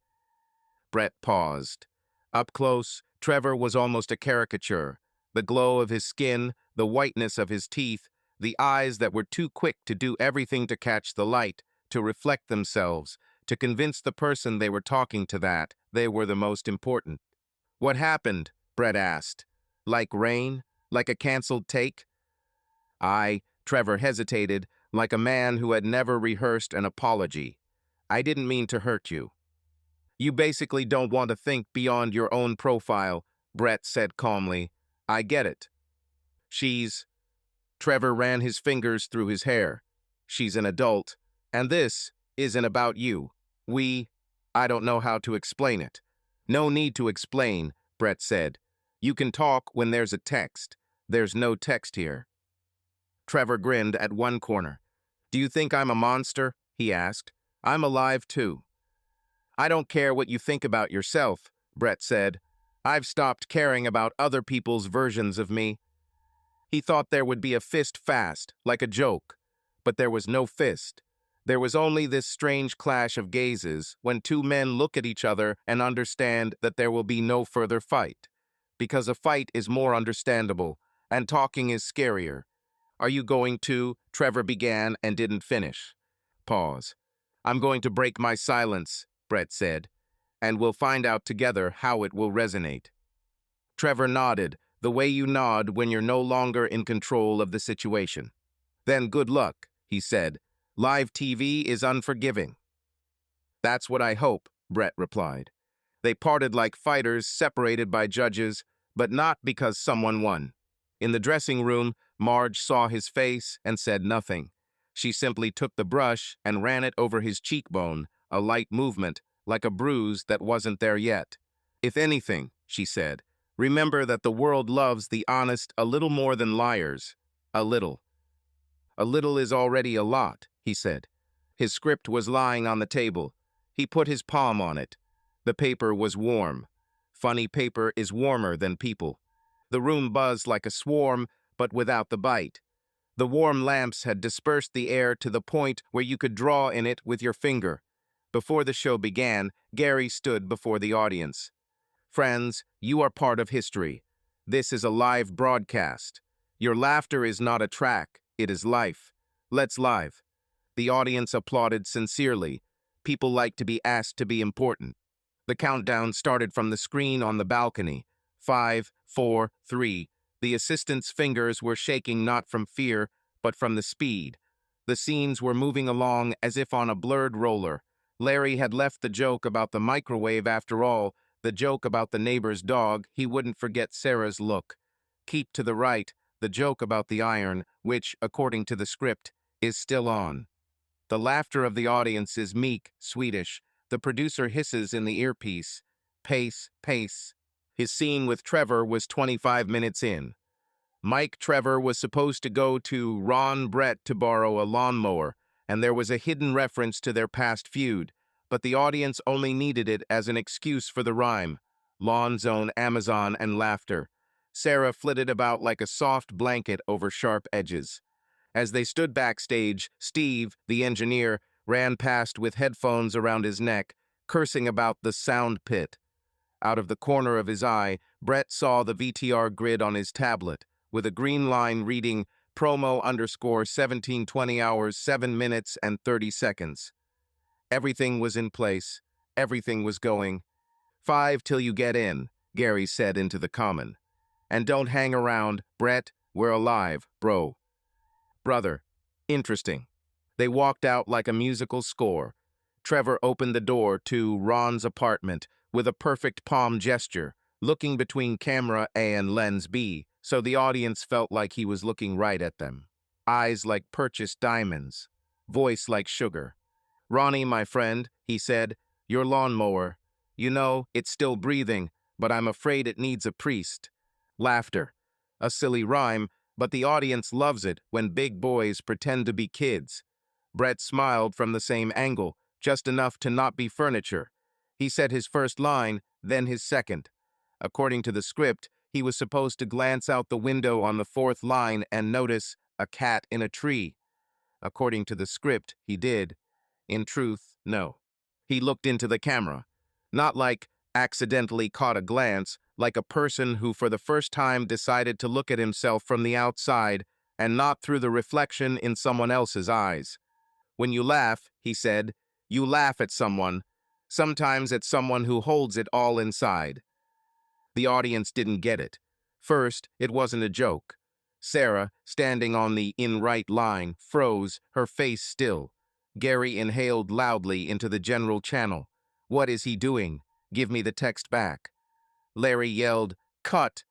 Brett paused. Up close, Trevor was almost a caricature. The glow of his skin, the whiteness of his teeth, the eyes that were too quick to do everything to catch the light, to reflect themselves, to convince the person they were talking to that they were the most important. What happened? Brett asked. Like rain? Like a canceled take? Trevor hesitated, like a man who had never rehearsed an apology. I didn't mean to hurt you. You basically don't want to think beyond your own profile, Brett said calmly. I get it. Trevor ran his fingers through his hair. She's an adult, and this isn't about you. I don't know how to explain it. No need to explain, Brett said. You can talk when there's a text. There's no text here. Trevor grinned at one corner. Do you think I'm a monster? He asked. I'm alive too. I don't care what you think about yourself, Brett said. I've stopped caring about other people's versions of me. He thought there would be a fist fast, like a joke. But there was no fist. There was only this strange clash of gazes when two men look at each other and understand that there will be no further fight. Because a fight is more understandable, and talking is scarier. Are you going to? Trevor began and didn't finish. Pause. I'm going to break my silence, Brett said, and we'll find out together how it will resonate. Trevor nodded, the way you nod when you're no longer in control of the situation. Then good luck, he said. Live TV is unforgiving. That's what I hope, Brett replied. They parted like fighters separated by judges, but not because someone won. In the dressing room, Marge saw his face and said nothing. She simply took the brush and ran it over his cheekbone, a light movement, like a bruise that wasn't there yet. If anything, she said, remember that the world loves the honest a little more than liars. A little. A little is already a lot, he said. His script was lying on the table. He put his palm on it. The paper was warm. Funny paper is warmer than people. The room buzzed like a swarm, but without the bite. The warm lamps had dispersed the air to the point where you could draw in it with your finger. Before the show began, Gary stood before the audience. Friends, you are part of history. This is a live broadcast. Your laughter is not a track, it is life. Let's live. The audience applauded sincerely. People like to be asked to be important. The countdown started from the screen on the balcony. 5, 4, 3. The assistant's fingers were shaking not from fear, but from the speed. The scenes were moving along as if on a blurred roller. Larry had left the joke about the microwave after all, the joke about the neighbor's dog. He wouldn't forget Sarah's look. Keep to the right, the joke about the iron, which, according to the script, is still on. The laughter of the audience is meek, Swedish. The producer hisses in the earpiece. Pace, pace. His scene with Trevor was 25 minutes in. Mike Trevor was supposed to go to Ron Brett to borrow a lawnmower, and there was a hidden reference to their past feud, but the audience only needed it as an excuse for the rhyme. Lawn zone, Amazon, and laughter. Sarah flitted about like a soft blanket over sharp edges. As they stood backstage, Steve, the engineer, ran past with headphones around his neck, cursing about the sound pit. Out of the corner of his eye, Brett saw the VTR grid on his tablet, with a green line reading promo_1720 hours, 7 minutes, and 30 seconds. Everything was in place. Everything was going. 5 till you get in, Gary said into the common. And don't hang around, Brett. We're alive, bro. Brother. Interesting. They walked out like a musical score. Trevor opened the door to Ron's apartment with a perfect palm gesture, looking between camera A and lens B, so the audience felt like he was looking right at them. Eyes like purchased diamonds. Voice like sugar. Ronnie, my friend, he said, your lawnmower. You know, it's still breathing, but I'm afraid it needs a priest. Laughter. A silly rhyme, but the audience loves it when big boys pretend to be kids. Brett smiled from the same angle, just enough to not be furniture. He said his first line, then his second. According to the script, he was supposed to glance out the window on the fourth line and notice a cat in a tree. According to the script, he did. In truth, no. He looked into the camera. Not like accidentally caught a glance, like a person who for the first time decided to look at himself from the outside and not through the reflection in someone else's eyes. When you laugh, he said, you laugh at someone, sometimes at someone who holds it all inside. The audience didn't get it. First, it wasn't a joke. Sarah, standing on the in right line, froze, her face still. Gary inhaled loudly into the general channel. What is he doing? Give me the text back. Larry yelled, cut.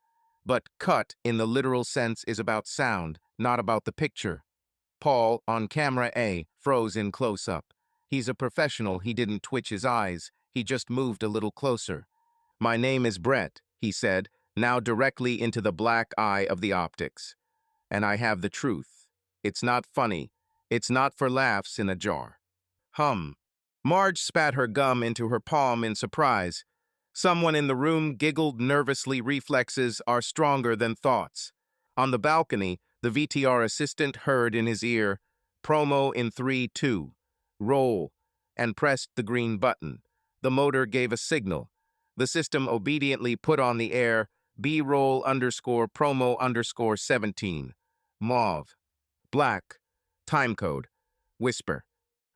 But cut, in the literal sense, is about sound, not about the picture. Paul, on camera A, froze in close-up. He's a professional, he didn't twitch his eyes, he just moved a little closer. My name is Brett, he said, now directly into the black eye of the optics. And I have the truth. It's not funny. It's not for laughs in a jar. Hum. Marge spat her gum into her palm in surprise. Someone in the room giggled nervously. Reflexes are stronger than thoughts. On the balcony, the VTR assistant heard in his ear, promo in 3, 2, roll, and pressed the green button. The motor gave a signal. The system obediently put on the air, B-roll_promo_17, mauve, black, timecode, whisper.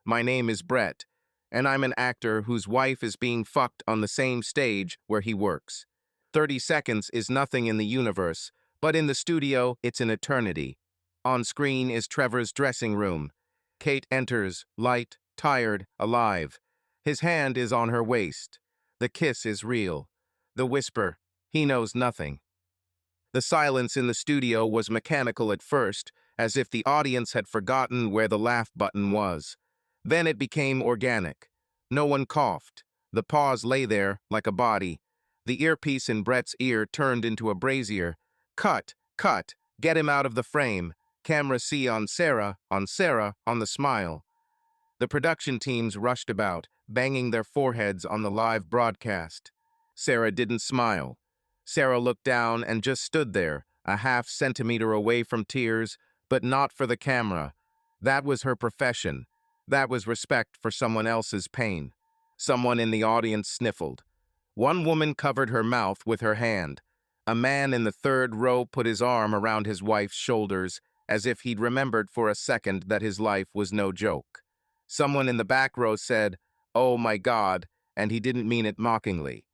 My name is Brett, and I'm an actor whose wife is being fucked on the same stage where he works. 30 seconds is nothing in the universe, but in the studio, it's an eternity. On screen is Trevor's dressing room. Kate enters, light, tired, alive. His hand is on her waist. The kiss is real. The whisper, he knows nothing. The silence in the studio was mechanical at first, as if the audience had forgotten where the laugh button was. Then it became organic. No one coughed. The pause lay there like a body. The earpiece in Brett's ear turned into a brazier. Cut, cut, get him out of the frame. Camera C on Sarah, on the smile. The production teams rushed about, banging their foreheads on the live broadcast. Sarah didn't smile. Sarah looked down and just stood there, a half centimeter away from tears, but not for the camera. That was her profession. That was respect for someone else's pain. Someone in the audience sniffled. One woman covered her mouth with her hand. A man in the third row put his arm around his wife's shoulders, as if he'd remembered for a second that his life was no joke. Someone in the back row said, "Oh my God," and he didn't mean it mockingly.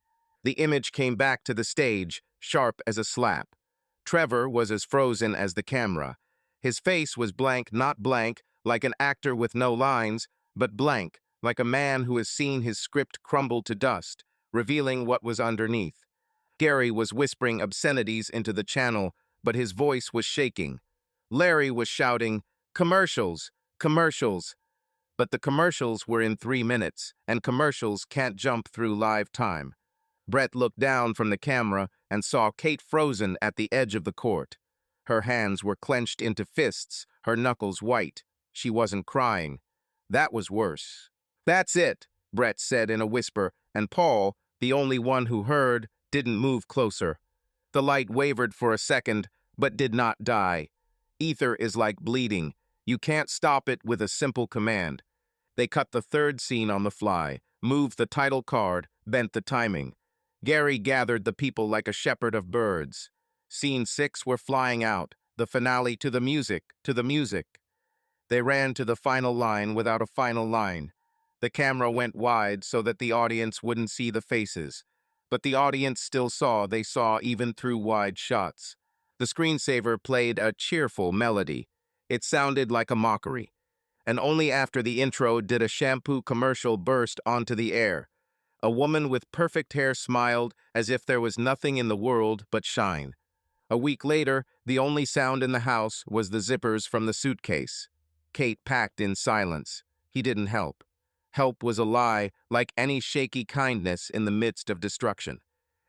The image came back to the stage, sharp as a slap. Trevor was as frozen as the camera. His face was blank, not blank, like an actor with no lines, but blank, like a man who has seen his script crumble to dust, revealing what was underneath. Gary was whispering obscenities into the channel, but his voice was shaking. Larry was shouting, "Commercials! Commercials!" But the commercials were in 3 minutes, and commercials can't jump through live time. Brett looked down from the camera and saw Kate frozen at the edge of the court. Her hands were clenched into fists, her knuckles white. She wasn't crying. That was worse. "That's it," Brett said in a whisper, and Paul, the only one who heard, didn't move closer. The light wavered for a second, but did not die. Ether is like bleeding. You can't stop it with a simple command. They cut the third scene on the fly, moved the title card, bent the timing. Gary gathered the people like a shepherd of birds. Scene 6 were flying out, the finale to the music, to the music. They ran to the final line without a final line. The camera went wide so that the audience wouldn't see the faces. But the audience still saw, they saw even through wide shots. The screensaver played a cheerful melody. It sounded like a mockery. And only after the intro did a shampoo commercial burst onto the air. A woman with perfect hair smiled as if there was nothing in the world but shine. A week later, the only sound in the house was the zippers from the suitcase. Kate packed in silence. He didn't help. Help was a lie, like any shaky kindness in the midst of destruction.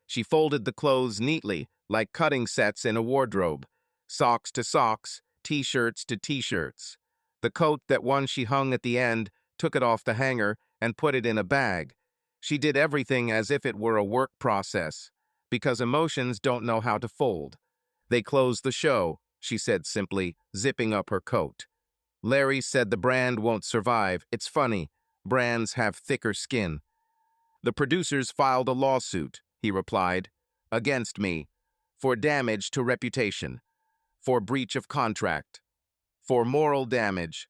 She folded the clothes neatly, like cutting sets in a wardrobe. Socks to socks, t-shirts to t-shirts. The coat that one she hung at the end, took it off the hanger and put it in a bag. She did everything as if it were a work process, because emotions don't know how to fold. "They closed the show," she said simply, zipping up her coat. "Larry said the brand won't survive. It's funny. Brands have thicker skin." "The producers filed a lawsuit," he replied, "against me, for damage to reputation, for breach of contract, for moral damage."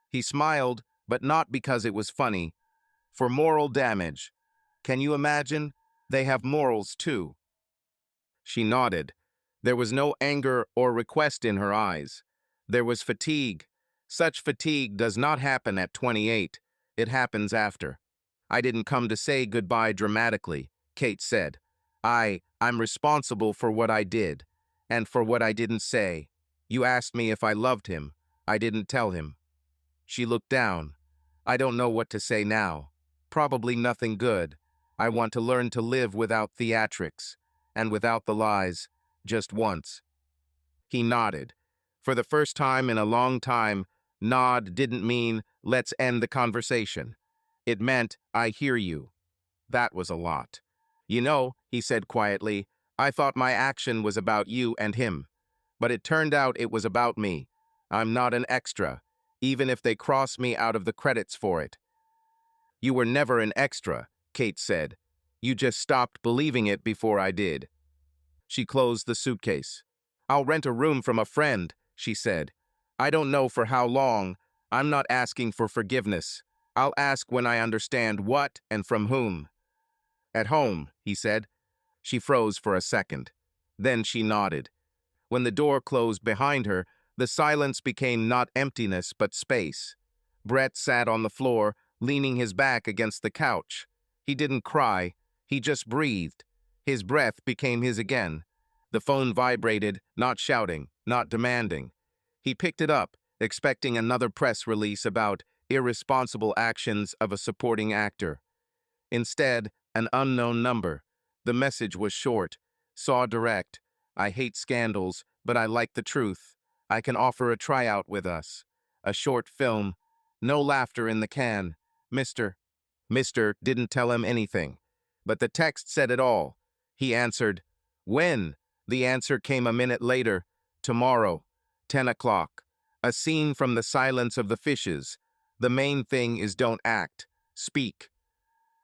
He smiled, but not because it was funny. "For moral damage. Can you imagine? They have morals too." She nodded. There was no anger or request in her eyes. There was fatigue. Such fatigue does not happen at 28. It happens after. "I didn't come to say goodbye dramatically," Kate said. I'm responsible for what I did, and for what I didn't say. You asked me if I loved him. I didn't tell him." She looked down. "I don't know what to say now. Probably nothing good. I want to learn to live without theatrics, and without the lies, just once." He nodded. For the first time in a long time, nod didn't mean, "let's end the conversation." It meant, "I hear you." That was a lot. "You know," he said quietly, "I thought my action was about you and him. But it turned out it was about me. I'm not an extra, even if they cross me out of the credits for it." "You were never an extra," Kate said. "You just stopped believing it before I did." She closed the suitcase. "I'll rent a room from a friend," she said. "I don't know for how long. I'm not asking for forgiveness. I'll ask when I understand what and from whom." "At home," he said. She froze for a second. Then she nodded. When the door closed behind her, the silence became not emptiness but space. Brett sat on the floor, leaning his back against the couch. He didn't cry. He just breathed. His breath became his again. The phone vibrated, not shouting, not demanding. He picked it up, expecting another press release about irresponsible actions of a supporting actor. Instead, an unknown number. The message was short. "Saw direct. I hate scandals, but I like the truth. I can offer a tryout with us. A short film. No laughter in the can. Mr. didn't tell him anything. But the text said it all. He answered, "When?" The answer came a minute later. "Tomorrow, 10 o'clock. A scene from The Silence of the Fishes. The main thing is don't act. Speak."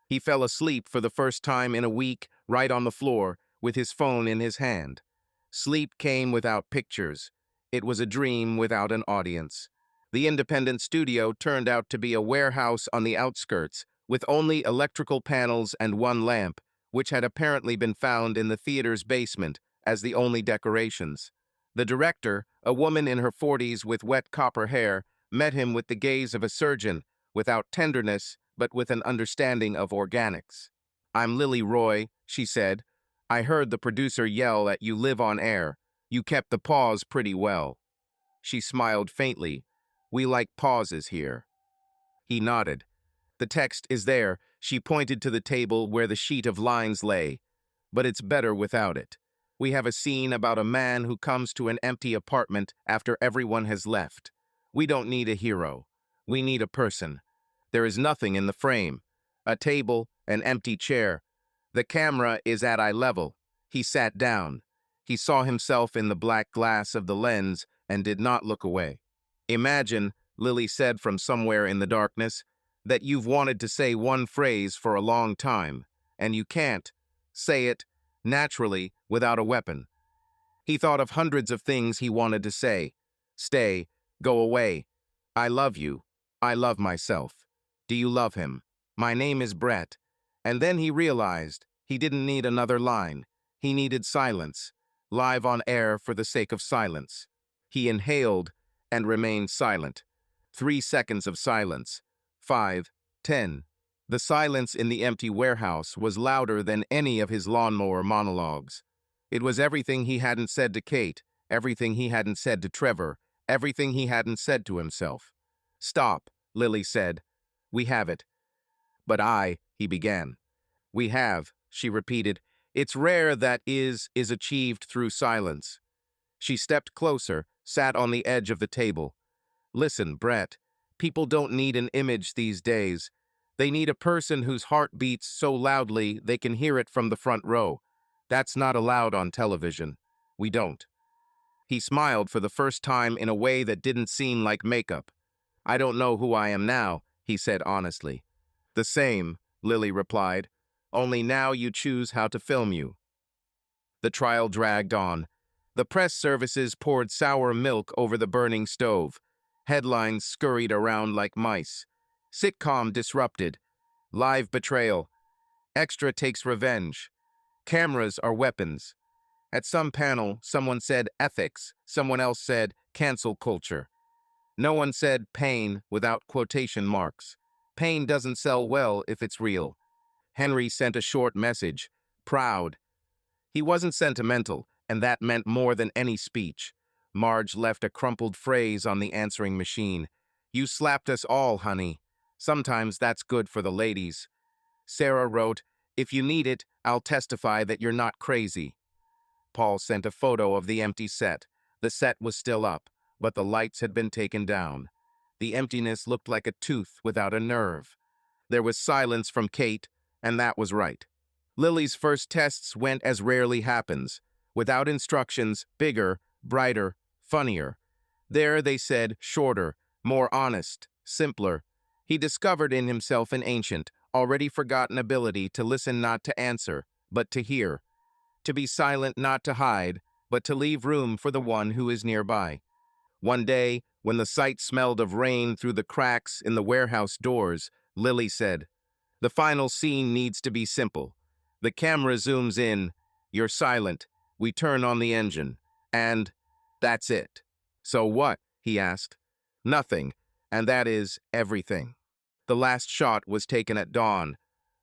He fell asleep for the first time in a week, right on the floor, with his phone in his hand. Sleep came without pictures. It was a dream without an audience. The independent studio turned out to be a warehouse on the outskirts, with only electrical panels and one lamp, which had apparently been found in the theater's basement as the only decorations. The director, a woman in her 40s with wet copper hair, met him with the gaze of a surgeon, without tenderness, but with an understanding of organics. "I'm Lily Roy," she said. "I heard the producer yell at you live on air. You kept the pause pretty well." She smiled faintly. "We like pauses here." He nodded. "The text is there." She pointed to the table where the sheet of lines lay. "But it's better without it. We have a scene about a man who comes to an empty apartment after everyone has left. We don't need a hero. We need a person. There is nothing in the frame. A table, an empty chair. The camera is at eye level." He sat down. He saw himself in the black glass of the lens and did not look away. "Imagine," Lily said from somewhere in the darkness, "that you've wanted to say one phrase for a long time, and you can't say it naturally without a weapon." He thought of hundreds of things he wanted to say. Stay, go away, I love you, I love myself. Do you love him? My name is Brett. And then he realized he didn't need another line. He needed silence, live on air for the sake of silence. He inhaled and remained silent. 3 seconds of silence. 5, 10. The silence in the empty warehouse was louder than any of his lawnmower monologues. It was everything he hadn't said to Kate, everything he hadn't said to Trevor, everything he hadn't said to himself. "Stop," Lily said. "We have it." "But he began. "We have," she repeated. "It's rare that is achieved through silence." She stepped closer, sat on the edge of the table. "Listen, Brett, people don't need an image these days. They need a person whose heart beats so loudly they can hear it from the front row. That's not allowed on television. We don't." He smiled for the first time in a way that didn't seem like makeup. "I don't know who I am now," he said honestly. "The same," Lily replied. "Only now you choose how to film you." The trial dragged on. The press services poured sour milk over the burning stove. Headlines scurried around like mice. Sitcom disrupted. Live betrayal. Extra takes revenge. Cameras are weapons. At some panel, someone said ethics. Someone else said cancel culture. No one said pain without quotation marks. Pain doesn't sell well if it's real. Henry sent a short message. Proud. He wasn't sentimental, and that meant more than any speech. Marge left a crumpled phrase on the answering machine. "You slapped us all, honey. Sometimes that's good for the ladies." Sarah wrote, "If you need it, I'll testify that you're not crazy." Paul sent a photo of the empty set. The set was still up, but the lights had been taken down. The emptiness looked like a tooth without a nerve. There was silence from Kate, and that was right. Lily's first tests went as rarely happens, without instructions, bigger, brighter, funnier. There, they said, shorter, more honest, simpler. He discovered in himself an ancient, already forgotten ability to listen not to answer, but to hear. To be silent not to hide, but to leave room for the one who is nearby. One day, when the sight smelled of rain through the cracks in the warehouse doors, Lily said, "The final scene needs to be simple. The camera zooms in, you're silent, we turn on the engine, and that's it." "So what?" he asked. "Nothing, and that is everything." The last shot was taken at dawn.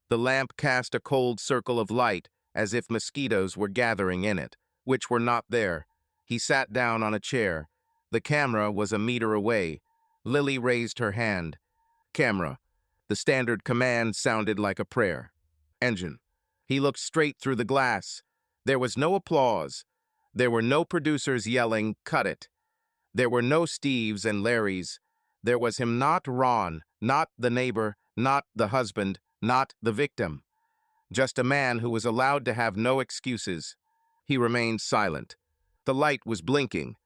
The lamp cast a cold circle of light, as if mosquitoes were gathering in it, which were not there. He sat down on a chair. The camera was a meter away. Lily raised her hand. "Camera." The standard command sounded like a prayer. "Engine." He looked straight through the glass. There was no applause. There were no producers yelling, "Cut it." There were no Steves and Larrys. There was him, not Ron, not the neighbor, not the husband, not the victim. Just a man who was allowed to have no excuses. He remained silent. The light was blinking.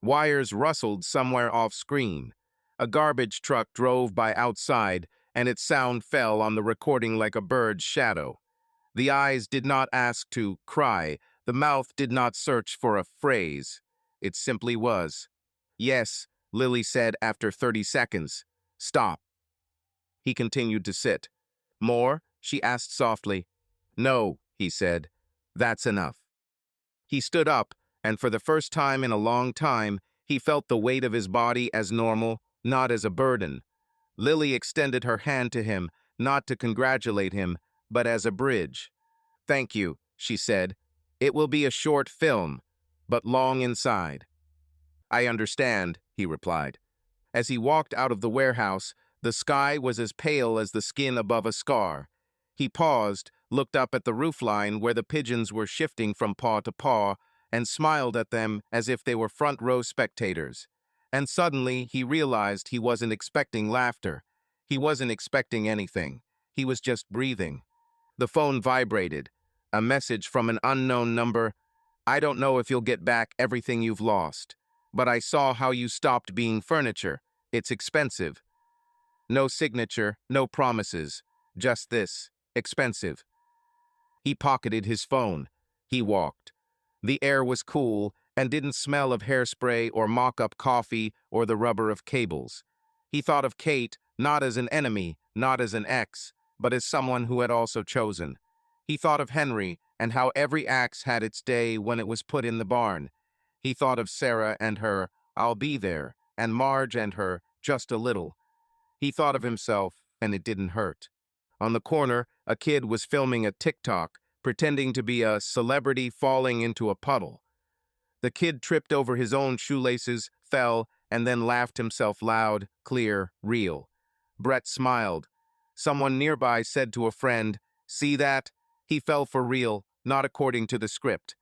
Wires rustled somewhere off-screen. A garbage truck drove by outside, and its sound fell on the recording like a bird's shadow. The eyes did not ask to cry. The mouth did not search for a phrase. It simply was. "Yes," Lily said after 30 seconds. "Stop." He continued to sit. "More?" she asked softly. "No," he said. "That's enough." He stood up, and for the first time in a long time, he felt the weight of his body as normal, not as a burden. Lily extended her hand to him, not to congratulate him, but as a bridge. "Thank you," she said. "It will be a short film, but long inside." "I understand," he replied. As he walked out of the warehouse, the sky was as pale as the skin above a scar. He paused, looked up at the roofline where the pigeons were shifting from paw to paw, and smiled at them as if they were front-row spectators. And suddenly he realized he wasn't expecting laughter. He wasn't expecting anything. He was just breathing. The phone vibrated. A message from an unknown number. "I don't know if you'll get back everything you've lost, but I saw how you stopped being furniture. It's expensive." No signature, no promises. Just this. Expensive. He pocketed his phone. He walked. The air was cool and didn't smell of hairspray or mock-up coffee or the rubber of cables. He thought of Kate not as an enemy, not as an ex, but as someone who had also chosen. He thought of Henry and how every axe had its day when it was put in the barn. He thought of Sarah and her "I'll be there," and Marge and her "just a little." He thought of himself, and it didn't hurt. On the corner, a kid was filming a TikTok, pretending to be a celebrity falling into a puddle. The kid tripped over his own shoelaces, fell, and then laughed himself loud, clear, real. Brett smiled. Someone nearby said to a friend, "See that? He fell for real, not according to the script."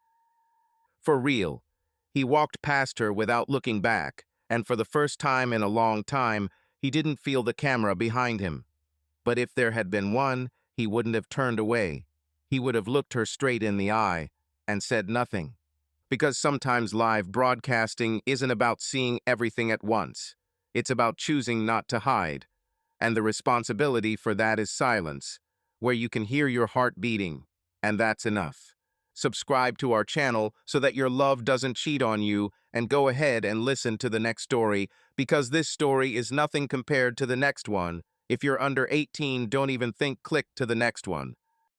For real. He walked past her without looking back, and for the first time in a long time, he didn't feel the camera behind him. But if there had been one, he wouldn't have turned away. He would have looked her straight in the eye and said nothing. Because sometimes live broadcasting isn't about seeing everything at once. It's about choosing not to hide. And the responsibility for that is silence, where you can hear your heart beating, and that's enough. Subscribe to our channel so that your love doesn't cheat on you, and go ahead and listen to the next story, because this story is nothing compared to the next one. If you're under 18, don't even think click to the next one.